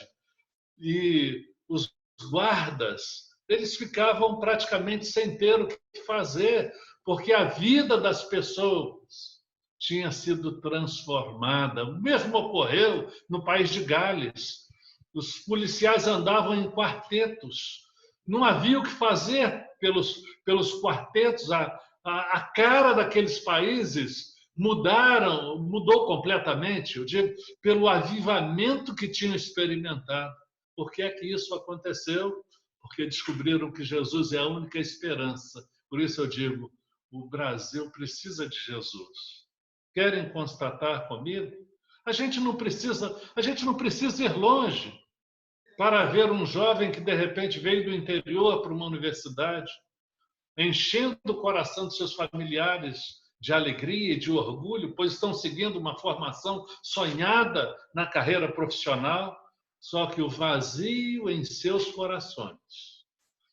E os guardas, eles ficavam praticamente sem ter o que fazer, porque a vida das pessoas tinha sido transformada. O mesmo ocorreu no país de Gales. Os policiais andavam em quartetos. Não havia o que fazer pelos quartetos. A cara daqueles países mudou completamente, eu digo, pelo avivamento que tinham experimentado. Por que é que isso aconteceu? Porque descobriram que Jesus é a única esperança. Por isso eu digo, o Brasil precisa de Jesus. Querem constatar comigo? A gente não precisa ir longe para ver um jovem que de repente veio do interior para uma universidade, enchendo o coração dos seus familiares de alegria e de orgulho, pois estão seguindo uma formação sonhada na carreira profissional, só que o vazio em seus corações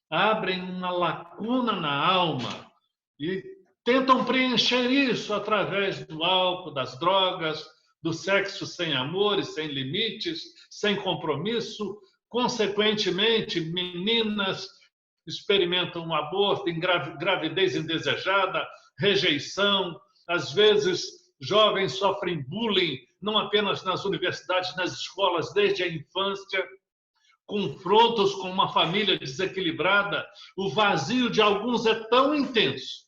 abrem uma lacuna na alma e tentam preencher isso através do álcool, das drogas, do sexo sem amor e sem limites, sem compromisso. Consequentemente, meninas experimentam um aborto, gravidez indesejada, rejeição. Às vezes, jovens sofrem bullying, não apenas nas universidades, nas escolas, desde a infância. Confrontos com uma família desequilibrada. O vazio de alguns é tão intenso,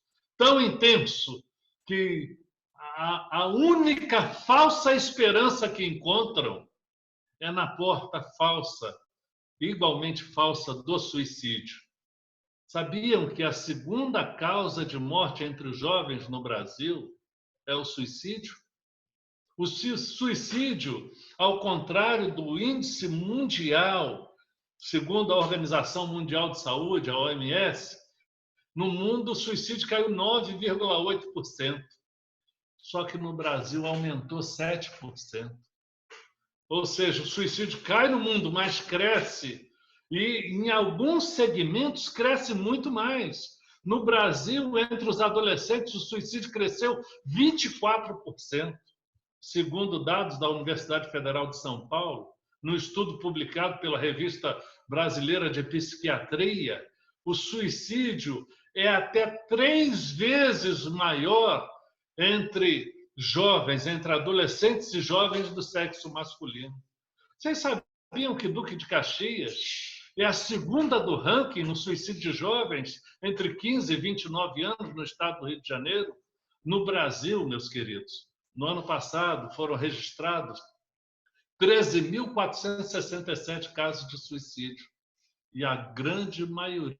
que a única falsa esperança que encontram é na porta falsa, igualmente falsa, do suicídio. Sabiam que a segunda causa de morte entre os jovens no Brasil é o suicídio? O suicídio, ao contrário do índice mundial, segundo a Organização Mundial de Saúde, a OMS, no mundo o suicídio caiu 9,8%. Só que no Brasil aumentou 7%. Ou seja, o suicídio cai no mundo, mas cresce. E em alguns segmentos cresce muito mais. No Brasil, entre os adolescentes, o suicídio cresceu 24%. Segundo dados da Universidade Federal de São Paulo, no estudo publicado pela Revista Brasileira de Psiquiatria, o suicídio é até 3 vezes maior entre jovens, entre adolescentes e jovens do sexo masculino. Vocês sabiam que Duque de Caxias é a segunda do ranking no suicídio de jovens entre 15 e 29 anos no estado do Rio de Janeiro? No Brasil, meus queridos, no ano passado foram registrados 13.467 casos de suicídio. E a grande maioria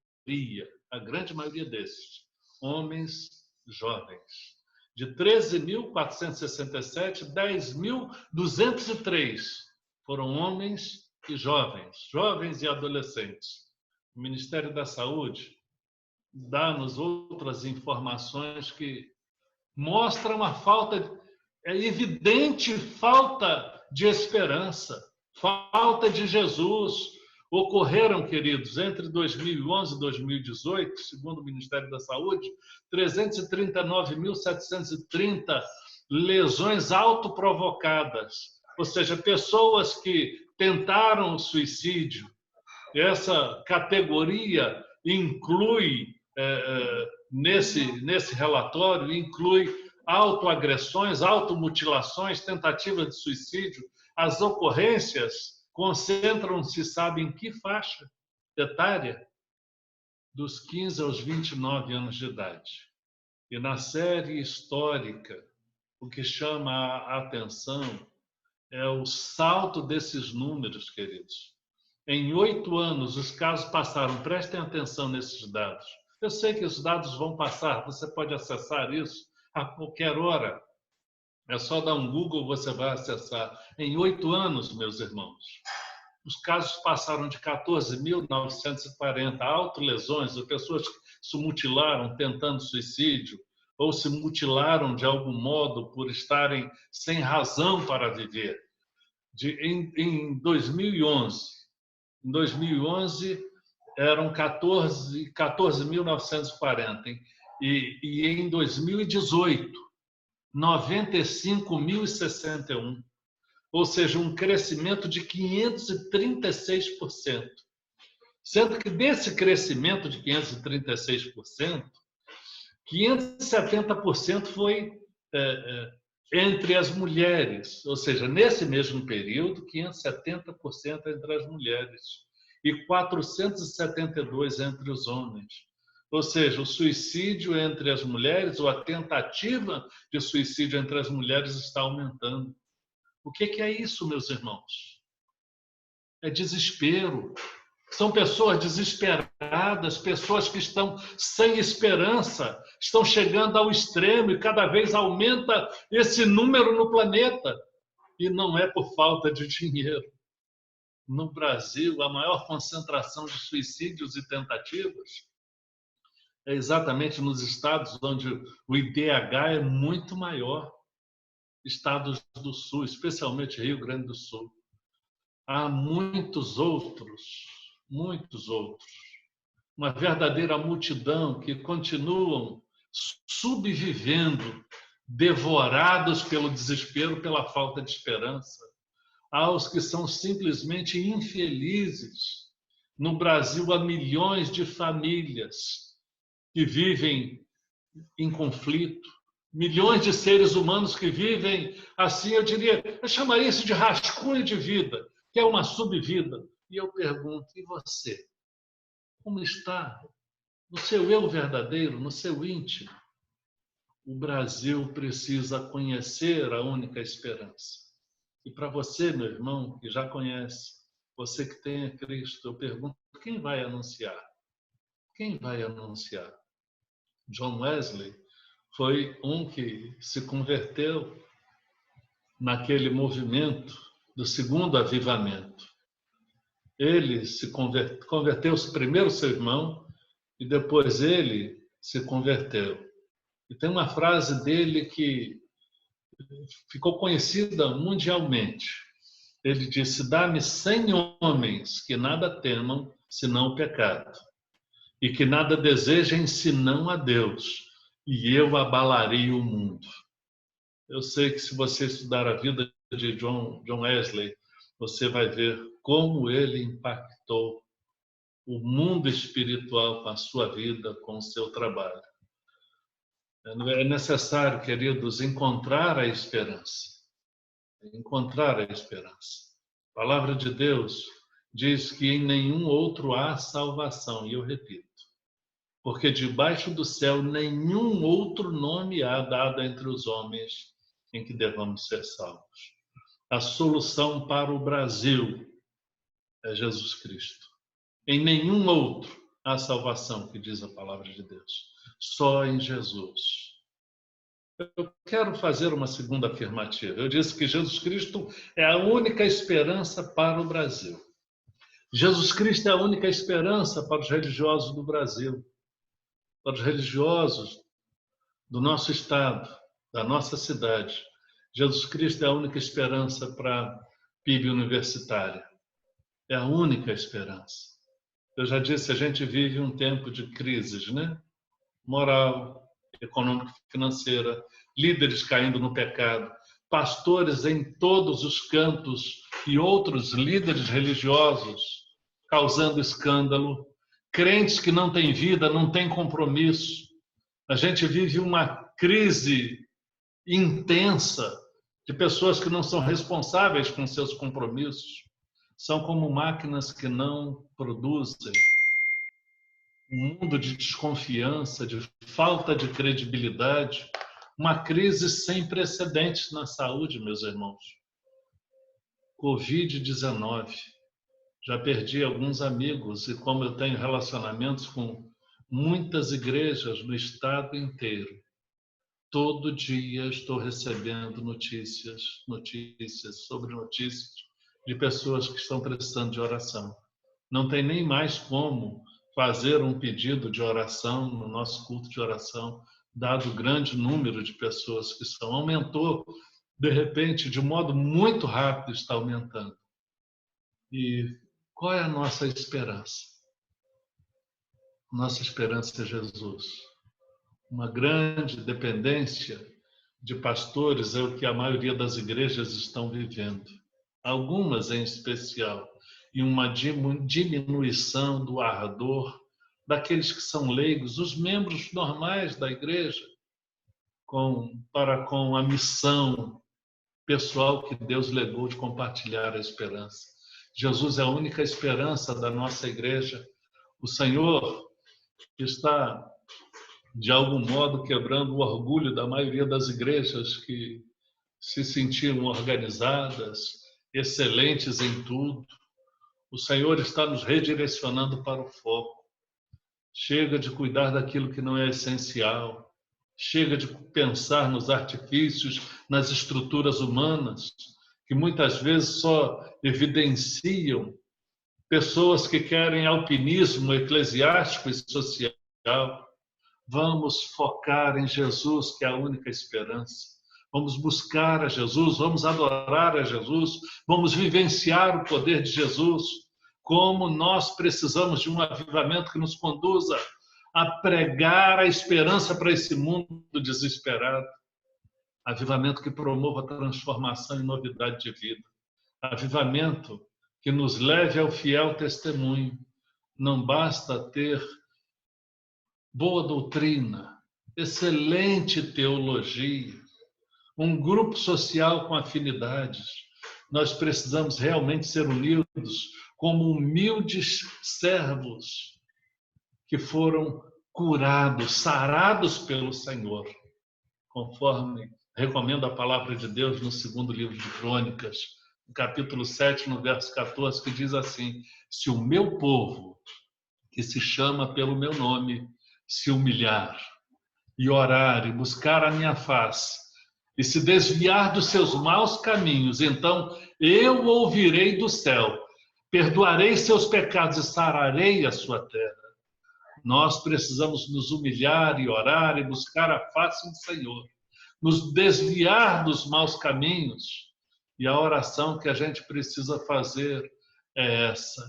desses, homens jovens. De 13.467, 10.203 foram homens e jovens e adolescentes. O Ministério da Saúde dá-nos outras informações que mostram evidente falta de esperança, falta de Jesus. Ocorreram, queridos, entre 2011 e 2018, segundo o Ministério da Saúde, 339.730 lesões autoprovocadas, ou seja, pessoas que tentaram o suicídio. Essa categoria inclui, nesse relatório, inclui autoagressões, automutilações, tentativas de suicídio. As ocorrências concentram-se, sabe em que faixa etária? Dos 15 aos 29 anos de idade. E na série histórica, o que chama a atenção é o salto desses números, queridos. Em 8 anos, os casos passaram, prestem atenção nesses dados. Eu sei que os dados vão passar, você pode acessar isso a qualquer hora. É só dar um Google, você vai acessar. Em 8 anos, meus irmãos, os casos passaram de 14.940 autolesões, ou pessoas que se mutilaram tentando suicídio, ou se mutilaram de algum modo por estarem sem razão para viver. Em 2011, eram 14.940 e em 2018, 95.061, ou seja, um crescimento de 536%. Sendo que desse crescimento de 536%, 570% foi entre as mulheres, ou seja, nesse mesmo período, 570% entre as mulheres e 472 entre os homens. Ou seja, o suicídio entre as mulheres, ou a tentativa de suicídio entre as mulheres está aumentando. O que é isso, meus irmãos? É desespero. São pessoas desesperadas, pessoas que estão sem esperança, estão chegando ao extremo e cada vez aumenta esse número no planeta. E não é por falta de dinheiro. No Brasil, a maior concentração de suicídios e tentativas é exatamente nos estados onde o IDH é muito maior. Estados do Sul, especialmente Rio Grande do Sul. Há muitos outros. Uma verdadeira multidão que continuam subvivendo, devorados pelo desespero, pela falta de esperança. Há os que são simplesmente infelizes. No Brasil, há milhões de famílias que vivem em conflito, milhões de seres humanos que vivem assim, eu chamaria isso de rascunho de vida, que é uma subvida. E eu pergunto, e você? Como está? No seu eu verdadeiro, no seu íntimo? O Brasil precisa conhecer a única esperança. E para você, meu irmão, que já conhece, você que tem a Cristo, eu pergunto, quem vai anunciar? Quem vai anunciar? John Wesley foi um que se converteu naquele movimento do segundo avivamento. Ele se converteu-se primeiro seu irmão e depois ele se converteu. E tem uma frase dele que ficou conhecida mundialmente. Ele disse: dá-me 100 homens que nada temam senão o pecado e que nada desejem senão a Deus, e eu abalarei o mundo. Eu sei que se você estudar a vida de John Wesley, você vai ver como ele impactou o mundo espiritual com a sua vida, com o seu trabalho. É necessário, queridos, encontrar a esperança. Encontrar a esperança. A palavra de Deus diz que em nenhum outro há salvação, e eu repito, porque debaixo do céu nenhum outro nome há dado entre os homens em que devamos ser salvos. A solução para o Brasil é Jesus Cristo. Em nenhum outro há salvação, que diz a palavra de Deus. Só em Jesus. Eu quero fazer uma segunda afirmativa. Eu disse que Jesus Cristo é a única esperança para o Brasil. Jesus Cristo é a única esperança para os religiosos do Brasil, para os religiosos do nosso estado, da nossa cidade. Jesus Cristo é a única esperança para a PIB universitária. É a única esperança. Eu já disse, a gente vive um tempo de crises, né? Moral, econômica, financeira, líderes caindo no pecado, pastores em todos os cantos e outros líderes religiosos causando escândalo, crentes que não têm vida, não têm compromisso. A gente vive uma crise intensa de pessoas que não são responsáveis com seus compromissos. São como máquinas que não produzem. um mundo de desconfiança, de falta de credibilidade, uma crise sem precedentes na saúde, meus irmãos. Covid-19. Já perdi alguns amigos e como eu tenho relacionamentos com muitas igrejas no estado inteiro, todo dia estou recebendo notícias sobre notícias de pessoas que estão precisando de oração. Não tem nem mais como fazer um pedido de oração no nosso culto de oração, dado o grande número de pessoas que são. Aumentou, de repente, de modo muito rápido está aumentando. E qual é a nossa esperança? Nossa esperança é Jesus. Uma grande dependência de pastores é o que a maioria das igrejas estão vivendo. Algumas em especial. E uma diminuição do ardor daqueles que são leigos, os membros normais da igreja, para com a missão pessoal que Deus legou de compartilhar a esperança. Jesus é a única esperança da nossa igreja. O Senhor está, de algum modo, quebrando o orgulho da maioria das igrejas que se sentiam organizadas, excelentes em tudo. O Senhor está nos redirecionando para o foco. Chega de cuidar daquilo que não é essencial. Chega de pensar nos artifícios, nas estruturas humanas, que muitas vezes só evidenciam pessoas que querem alpinismo eclesiástico e social. Vamos focar em Jesus, que é a única esperança. Vamos buscar a Jesus, vamos adorar a Jesus, vamos vivenciar o poder de Jesus, como nós precisamos de um avivamento que nos conduza a pregar a esperança para esse mundo desesperado. Avivamento que promova a transformação e novidade de vida. Avivamento que nos leve ao fiel testemunho. Não basta ter boa doutrina, excelente teologia, um grupo social com afinidades. Nós precisamos realmente ser unidos como humildes servos que foram curados, sarados pelo Senhor, conforme recomenda a palavra de Deus no segundo livro de Crônicas, no capítulo 7, no verso 14, que diz assim: se o meu povo, que se chama pelo meu nome, se humilhar e orar e buscar a minha face, e se desviar dos seus maus caminhos, então eu ouvirei do céu, perdoarei seus pecados e sararei a sua terra. Nós precisamos nos humilhar e orar e buscar a face do Senhor, nos desviar dos maus caminhos. E a oração que a gente precisa fazer é essa: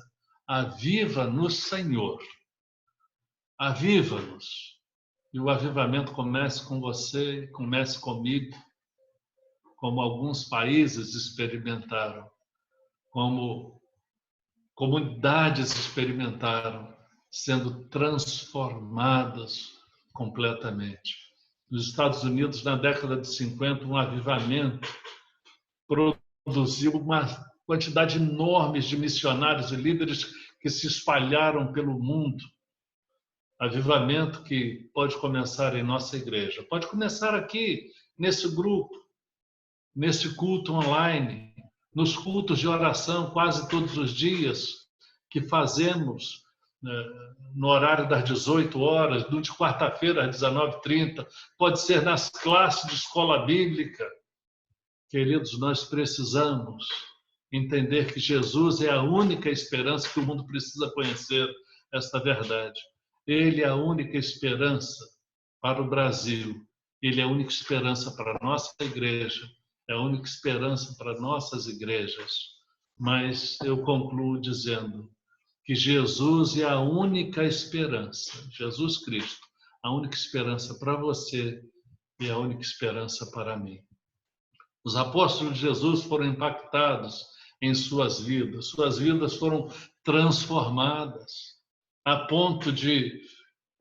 aviva-nos, Senhor, aviva-nos. E o avivamento comece com você, comece comigo, como alguns países experimentaram, como comunidades experimentaram, sendo transformadas completamente. Nos Estados Unidos, na década de 50, um avivamento produziu uma quantidade enorme de missionários e líderes que se espalharam pelo mundo. Avivamento que pode começar em nossa igreja, pode começar aqui, nesse grupo, nesse culto online, nos cultos de oração quase todos os dias que fazemos no horário das 18 horas, de quarta-feira às 19h30, pode ser nas classes de escola bíblica. Queridos, nós precisamos entender que Jesus é a única esperança que o mundo precisa conhecer, esta verdade. Ele é a única esperança para o Brasil, ele é a única esperança para a nossa igreja, é a única esperança para nossas igrejas. Mas eu concluo dizendo que Jesus é a única esperança, Jesus Cristo, a única esperança para você e a única esperança para mim. Os apóstolos de Jesus foram impactados em suas vidas foram transformadas a ponto de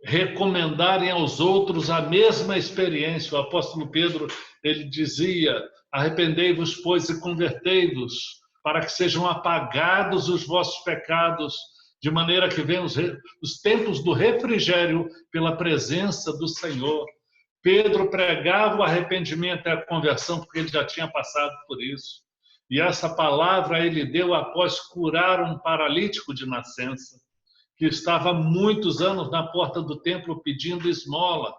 recomendarem aos outros a mesma experiência. O apóstolo Pedro, ele dizia: arrependei-vos, pois, e convertei-vos, para que sejam apagados os vossos pecados de maneira que venham os tempos do refrigério pela presença do Senhor. Pedro pregava o arrependimento e a conversão porque ele já tinha passado por isso. E essa palavra ele deu após curar um paralítico de nascença, que estava há muitos anos na porta do templo pedindo esmola.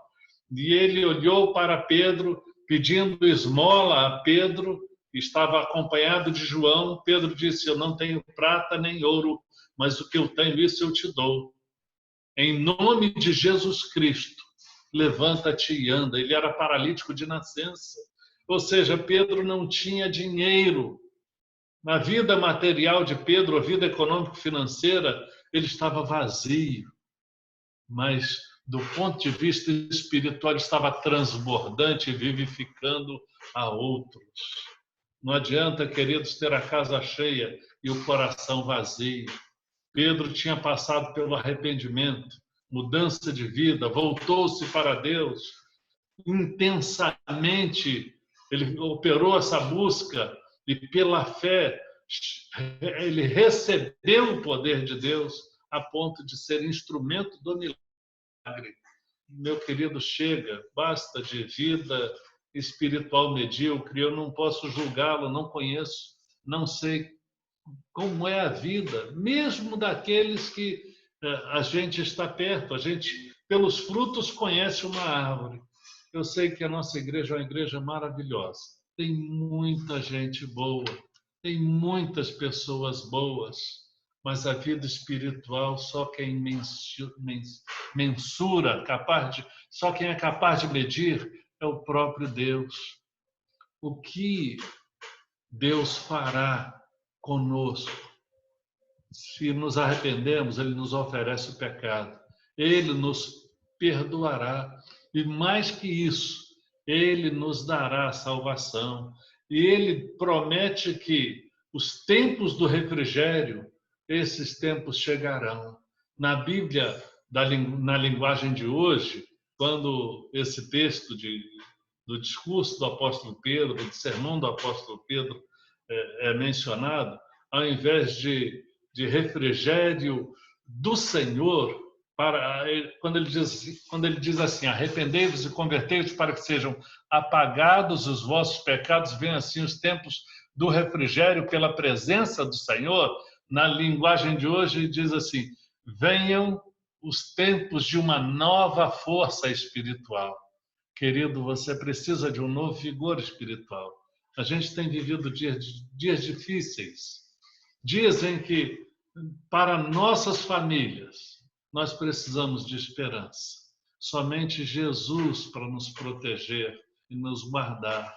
E ele olhou para Pedro, pedindo esmola a Pedro, que estava acompanhado de João. Pedro disse: eu não tenho prata nem ouro, mas o que eu tenho, isso eu te dou. Em nome de Jesus Cristo, levanta-te e anda. Ele era paralítico de nascença. Ou seja, Pedro não tinha dinheiro. Na vida material de Pedro, a vida econômico-financeira, ele estava vazio. Mas, do ponto de vista espiritual, ele estava transbordante e vivificando a outros. Não adianta, queridos, ter a casa cheia e o coração vazio. Pedro tinha passado pelo arrependimento, mudança de vida, voltou-se para Deus intensamente. Ele operou essa busca e, pela fé, ele recebeu o poder de Deus a ponto de ser instrumento do milagre. Meu querido, chega, basta de vida espiritual medíocre. Eu não posso julgá-lo, não conheço, não sei como é a vida, mesmo daqueles que a gente está perto. A gente, pelos frutos, conhece uma árvore. Eu sei que a nossa igreja é uma igreja maravilhosa. Tem muita gente boa, tem muitas pessoas boas, mas a vida espiritual só quem mensura, só quem é capaz de medir é o próprio Deus. O que Deus fará conosco? Se nos arrependemos, Ele nos oferece o pecado. Ele nos perdoará. E mais que isso, Ele nos dará a salvação. E Ele promete que os tempos do refrigério, esses tempos chegarão. Na Bíblia, na linguagem de hoje, quando esse texto do discurso do apóstolo Pedro, do sermão do apóstolo Pedro é mencionado, ao invés de refrigério do Senhor, quando ele diz assim: arrependei-vos e convertei-vos para que sejam apagados os vossos pecados, venham assim os tempos do refrigério pela presença do Senhor. Na linguagem de hoje diz assim: venham os tempos de uma nova força espiritual. Querido, você precisa de um novo vigor espiritual. A gente tem vivido dias difíceis, dias em que, para nossas famílias, nós precisamos de esperança. Somente Jesus para nos proteger e nos guardar.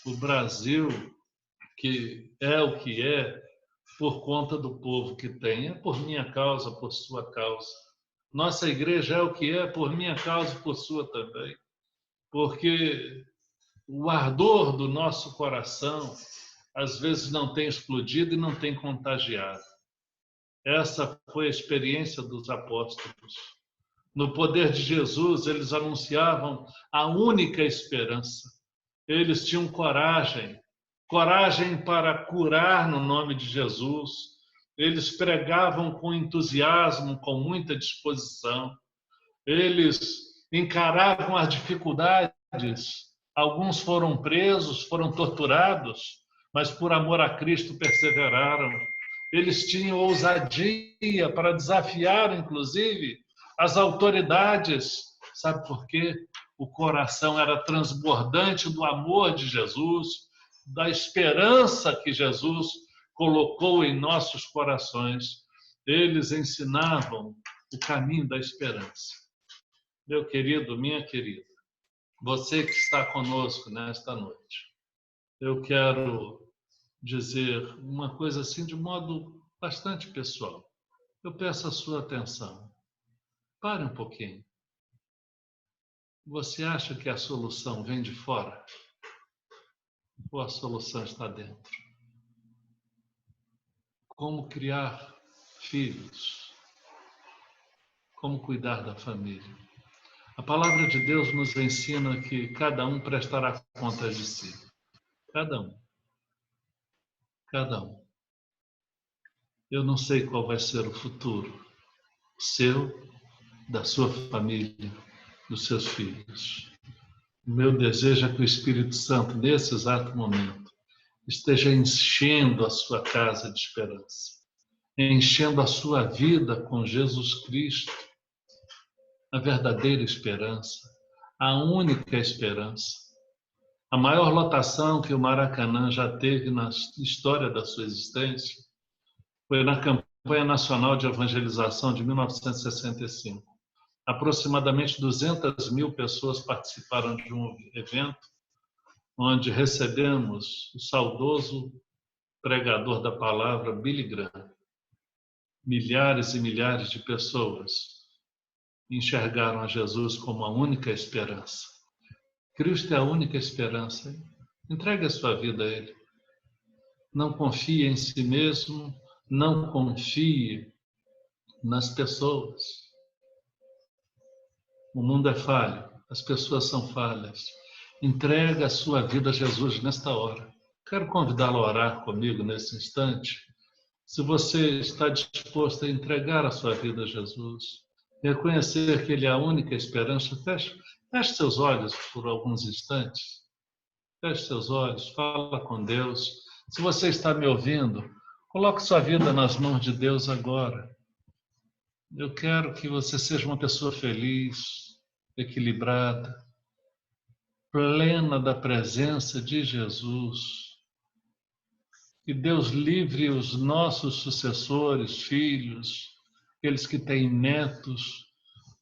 O Brasil, que é o que é, por conta do povo que tem, é por minha causa, por sua causa. Nossa igreja é o que é, por minha causa e por sua também. Porque o ardor do nosso coração, às vezes, não tem explodido e não tem contagiado. Essa foi a experiência dos apóstolos. No poder de Jesus, eles anunciavam a única esperança. Eles tinham coragem para curar no nome de Jesus. Eles pregavam com entusiasmo, com muita disposição. Eles encaravam as dificuldades. Alguns foram presos, foram torturados, mas por amor a Cristo perseveraram. Eles tinham ousadia para desafiar, inclusive, as autoridades. Sabe por quê? O coração era transbordante do amor de Jesus, da esperança que Jesus colocou em nossos corações. Eles ensinavam o caminho da esperança. Meu querido, minha querida, você que está conosco nesta noite, eu quero dizer uma coisa assim de modo bastante pessoal. Eu peço a sua atenção. Pare um pouquinho. Você acha que a solução vem de fora? Ou a solução está dentro? Como criar filhos? Como cuidar da família? A palavra de Deus nos ensina que cada um prestará contas de si. Cada um. Cada um. Eu não sei qual vai ser o futuro. seu, da sua família, dos seus filhos. O meu desejo é que o Espírito Santo, nesse exato momento, esteja enchendo a sua casa de esperança, enchendo a sua vida com Jesus Cristo, a verdadeira esperança, a única esperança. A maior lotação que o Maracanã já teve na história da sua existência foi na Campanha Nacional de Evangelização de 1965. Aproximadamente 200 mil pessoas participaram de um evento onde recebemos o saudoso pregador da palavra, Billy Graham. Milhares e milhares de pessoas enxergaram a Jesus como a única esperança. Cristo é a única esperança. Entregue a sua vida a Ele. Não confie em si mesmo, não confie nas pessoas. O mundo é falho, as pessoas são falhas. Entregue a sua vida a Jesus nesta hora. Quero convidá-lo a orar comigo nesse instante. Se você está disposto a entregar a sua vida a Jesus, reconhecer que Ele é a única esperança, feche seus olhos por alguns instantes. Feche seus olhos, fala com Deus. Se você está me ouvindo, coloque sua vida nas mãos de Deus agora. Eu quero que você seja uma pessoa feliz, equilibrada, plena da presença de Jesus. Que Deus livre os nossos sucessores, filhos, aqueles que têm netos,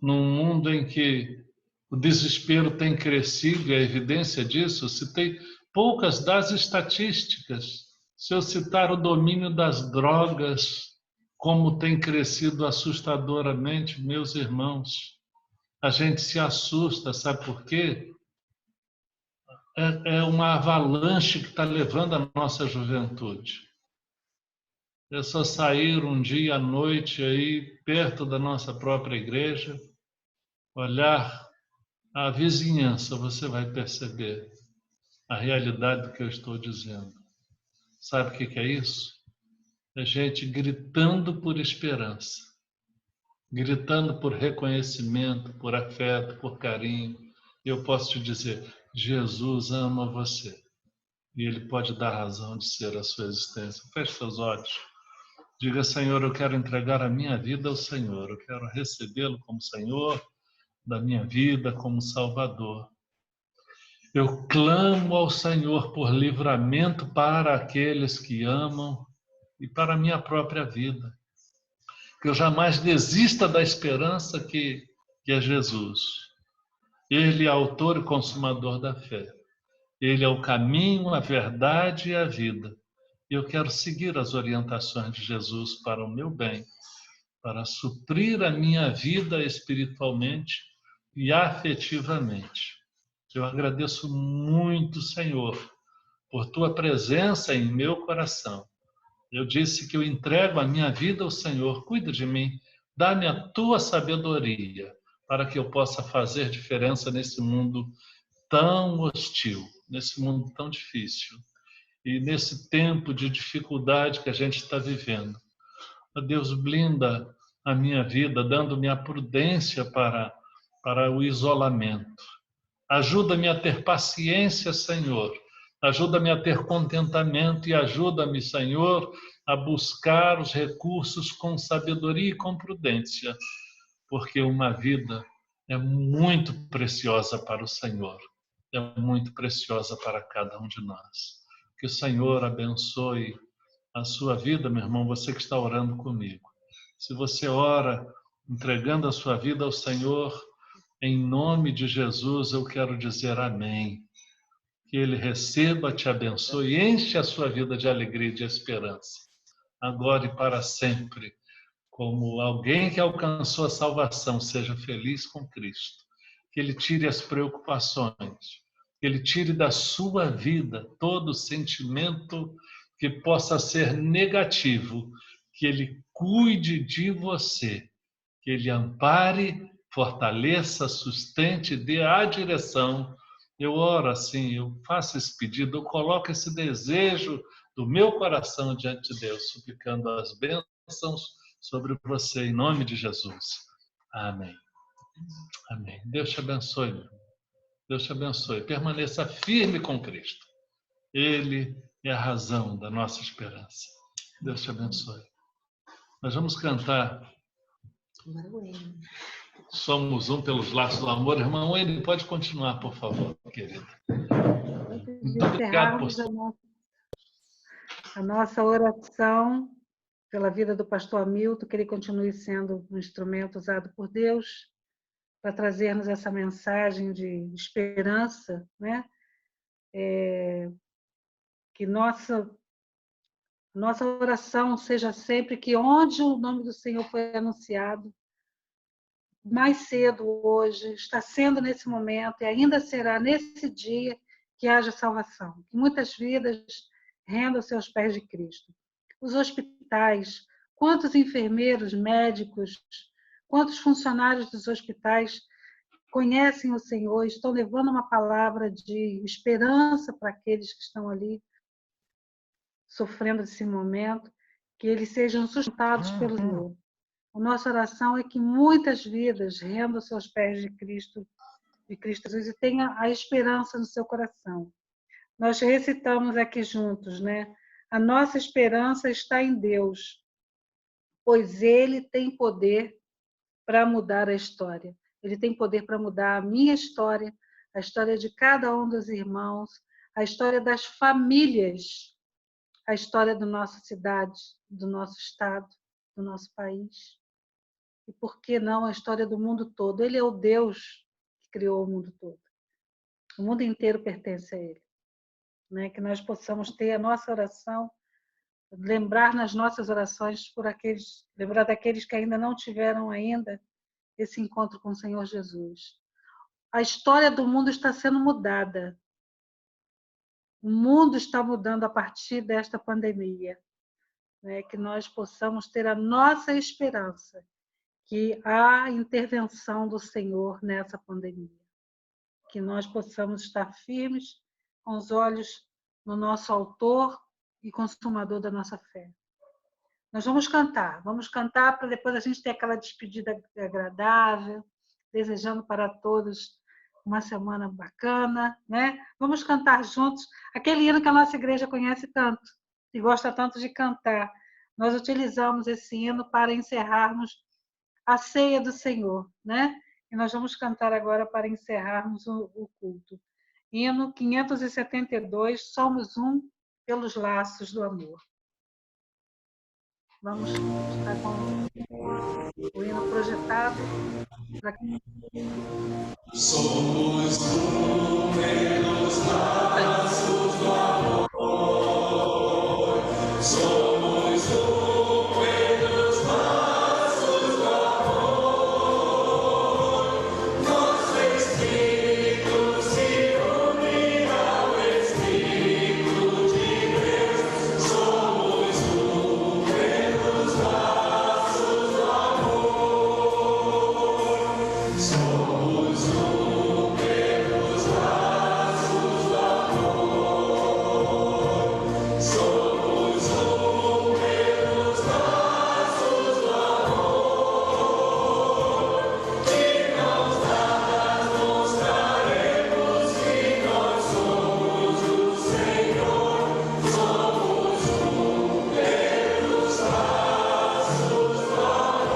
num mundo em que o desespero tem crescido, e a evidência disso se tem poucas das estatísticas. Se eu citar o domínio das drogas, como tem crescido assustadoramente, meus irmãos, a gente se assusta, sabe por quê? É uma avalanche que está levando a nossa juventude. É só sair um dia à noite aí, perto da nossa própria igreja, olhar a vizinhança, você vai perceber a realidade do que eu estou dizendo. Sabe o que é isso? É gente gritando por esperança, gritando por reconhecimento, por afeto, por carinho. E eu posso te dizer, Jesus ama você. E Ele pode dar razão de ser a sua existência. Feche seus olhos. Diga, Senhor, eu quero entregar a minha vida ao Senhor. Eu quero recebê-lo como Senhor da minha vida, como Salvador. Eu clamo ao Senhor por livramento para aqueles que amam e para a minha própria vida. Que eu jamais desista da esperança que é Jesus. Ele é autor e consumador da fé. Ele é o caminho, a verdade e a vida. Eu quero seguir as orientações de Jesus para o meu bem, para suprir a minha vida espiritualmente e afetivamente. Eu agradeço muito, Senhor, por Tua presença em meu coração. Eu disse que eu entrego a minha vida ao Senhor. Cuida de mim, dá-me a Tua sabedoria para que eu possa fazer diferença nesse mundo tão hostil, nesse mundo tão difícil e nesse tempo de dificuldade que a gente está vivendo. Deus, blinda a minha vida, dando-me a prudência para o isolamento. Ajuda-me a ter paciência, Senhor. Ajuda-me a ter contentamento e ajuda-me, Senhor, a buscar os recursos com sabedoria e com prudência, porque uma vida é muito preciosa para o Senhor, é muito preciosa para cada um de nós. Que o Senhor abençoe a sua vida, meu irmão, você que está orando comigo. Se você ora entregando a sua vida ao Senhor, em nome de Jesus, eu quero dizer amém. Que Ele receba, te abençoe e enche a sua vida de alegria e de esperança, agora e para sempre. Como alguém que alcançou a salvação, seja feliz com Cristo. Que Ele tire as preocupações, que Ele tire da sua vida todo sentimento que possa ser negativo, que Ele cuide de você, que Ele ampare, fortaleça, sustente, dê a direção. Eu oro assim, eu faço esse pedido, eu coloco esse desejo do meu coração diante de Deus, suplicando as bênçãos sobre você, em nome de Jesus. Amém. Amém. Deus te abençoe, meu irmão. Deus te abençoe. Permaneça firme com Cristo. Ele é a razão da nossa esperança. Deus te abençoe. Nós vamos cantar Somos Um pelos Laços do Amor. Irmão Wayne, pode continuar, por favor, querido. Muito obrigado por... A nossa oração pela vida do pastor Hamilton, que ele continue sendo um instrumento usado por Deus para trazer-nos essa mensagem de esperança, né? Que nossa oração seja sempre que onde o nome do Senhor foi anunciado, mais cedo hoje, está sendo nesse momento e ainda será nesse dia que haja salvação. Que muitas vidas rendam aos seus pés de Cristo. Os hospitais, quantos enfermeiros, médicos, quantos funcionários dos hospitais conhecem o Senhor, estão levando uma palavra de esperança para aqueles que estão ali sofrendo esse momento, que eles sejam sustentados pelo Senhor. A nossa oração é que muitas vidas rendam aos seus pés de Cristo Jesus e tenha a esperança no seu coração. Nós recitamos aqui juntos, né? A nossa esperança está em Deus, pois Ele tem poder para mudar a história. Ele tem poder para mudar a minha história, a história de cada um dos irmãos, a história das famílias, a história da nossa cidade, do nosso estado, do nosso país. E por que não a história do mundo todo? Ele é o Deus que criou o mundo todo. O mundo inteiro pertence a Ele. Né? Que nós possamos ter a nossa oração, lembrar nas nossas orações lembrar daqueles que ainda não tiveram ainda esse encontro com o Senhor Jesus. A história do mundo está sendo mudada. O mundo está mudando a partir desta pandemia. Né? Que nós possamos ter a nossa esperança, que há intervenção do Senhor nessa pandemia. Que nós possamos estar firmes com os olhos no nosso autor e consumador da nossa fé. Nós vamos cantar para depois a gente ter aquela despedida agradável, desejando para todos uma semana bacana, né? Vamos cantar juntos aquele hino que a nossa igreja conhece tanto e gosta tanto de cantar. Nós utilizamos esse hino para encerrarmos a ceia do Senhor, né? E nós vamos cantar agora para encerrarmos o culto. Hino 572, Somos Um pelos Laços do Amor. Vamos estar com o hino projetado. Somos um pelos laços do amor. Somos um pelos laços do amor. Nosso espírito se une ao espírito de Deus. Somos um pelos laços do amor. Somos um pelos laços do amor. Somos um pelos laços do amor. De mãos dadas mostraremos que nós somos o Senhor. Somos um pelos laços do amor.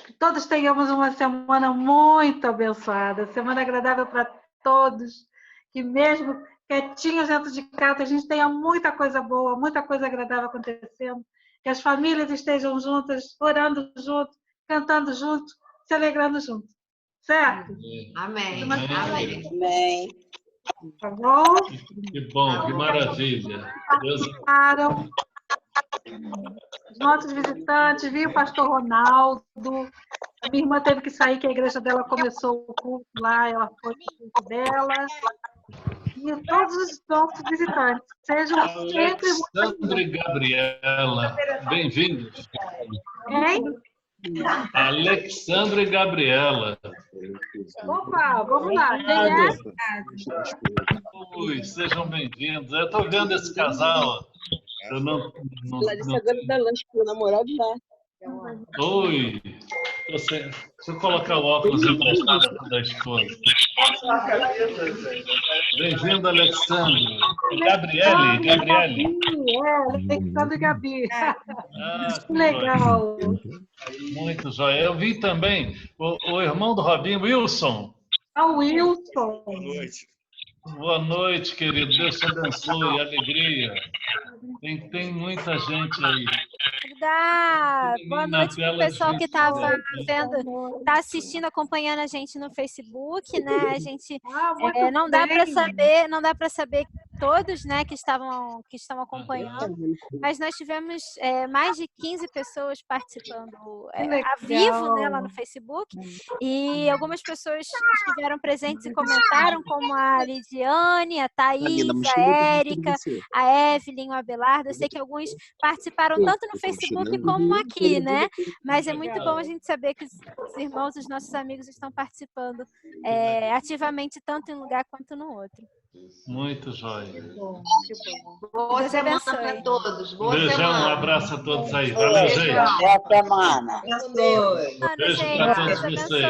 Que todos tenhamos uma semana muito abençoada, semana agradável para todos, que mesmo quietinhos dentro de casa a gente tenha muita coisa boa, muita coisa agradável acontecendo, que as famílias estejam juntas, orando junto, cantando junto, se alegrando junto. Certo? Amém. Amém. Amém. Tá bom? Que bom, que maravilha. Deus... Participaram. Os nossos visitantes, viu o pastor Ronaldo. A minha irmã teve que sair, que a igreja dela começou o culto lá, ela foi para o culto dela. E todos os nossos visitantes, sejam sempre muito Alexandre e Gabriela, bem-vindos. Hein? Alexandre e Gabriela. Opa, vamos lá. Quem é? Ui, sejam bem-vindos. Eu estou vendo esse casal. Eu não. Larissa agora dá lanche pro namorado lá. Ui, deixa eu colocar o óculos emprestado da esposa. Bem-vindo, Alexandre. Gabriele. Alexandre e Gabi. Que legal. Muito jóia. Eu vi também o irmão do Robinho, Wilson. Wilson. Boa noite. Boa noite, querido. Deus te abençoe, alegria. Tem muita gente aí. Boa noite para o pessoal que estava está assistindo, acompanhando a gente no Facebook, né? A gente não dá para saber todos, né, que estão acompanhando, mas nós tivemos mais de 15 pessoas participando a vivo, né, lá no Facebook, e algumas pessoas estiveram presentes e comentaram, como a Lidiane, a Thaís, a Érica, a Evelyn, o Abelardo. Eu sei que alguns participaram tanto no Facebook como aqui, né? Mas é muito bom a gente saber que os irmãos, os nossos amigos estão participando ativamente, tanto em um lugar quanto no outro. Muito jóia. Boa semana para todos. Boa Beijão, semana. Um abraço a todos aí. Valeu, gente. Até a semana. Beijo para todos vocês.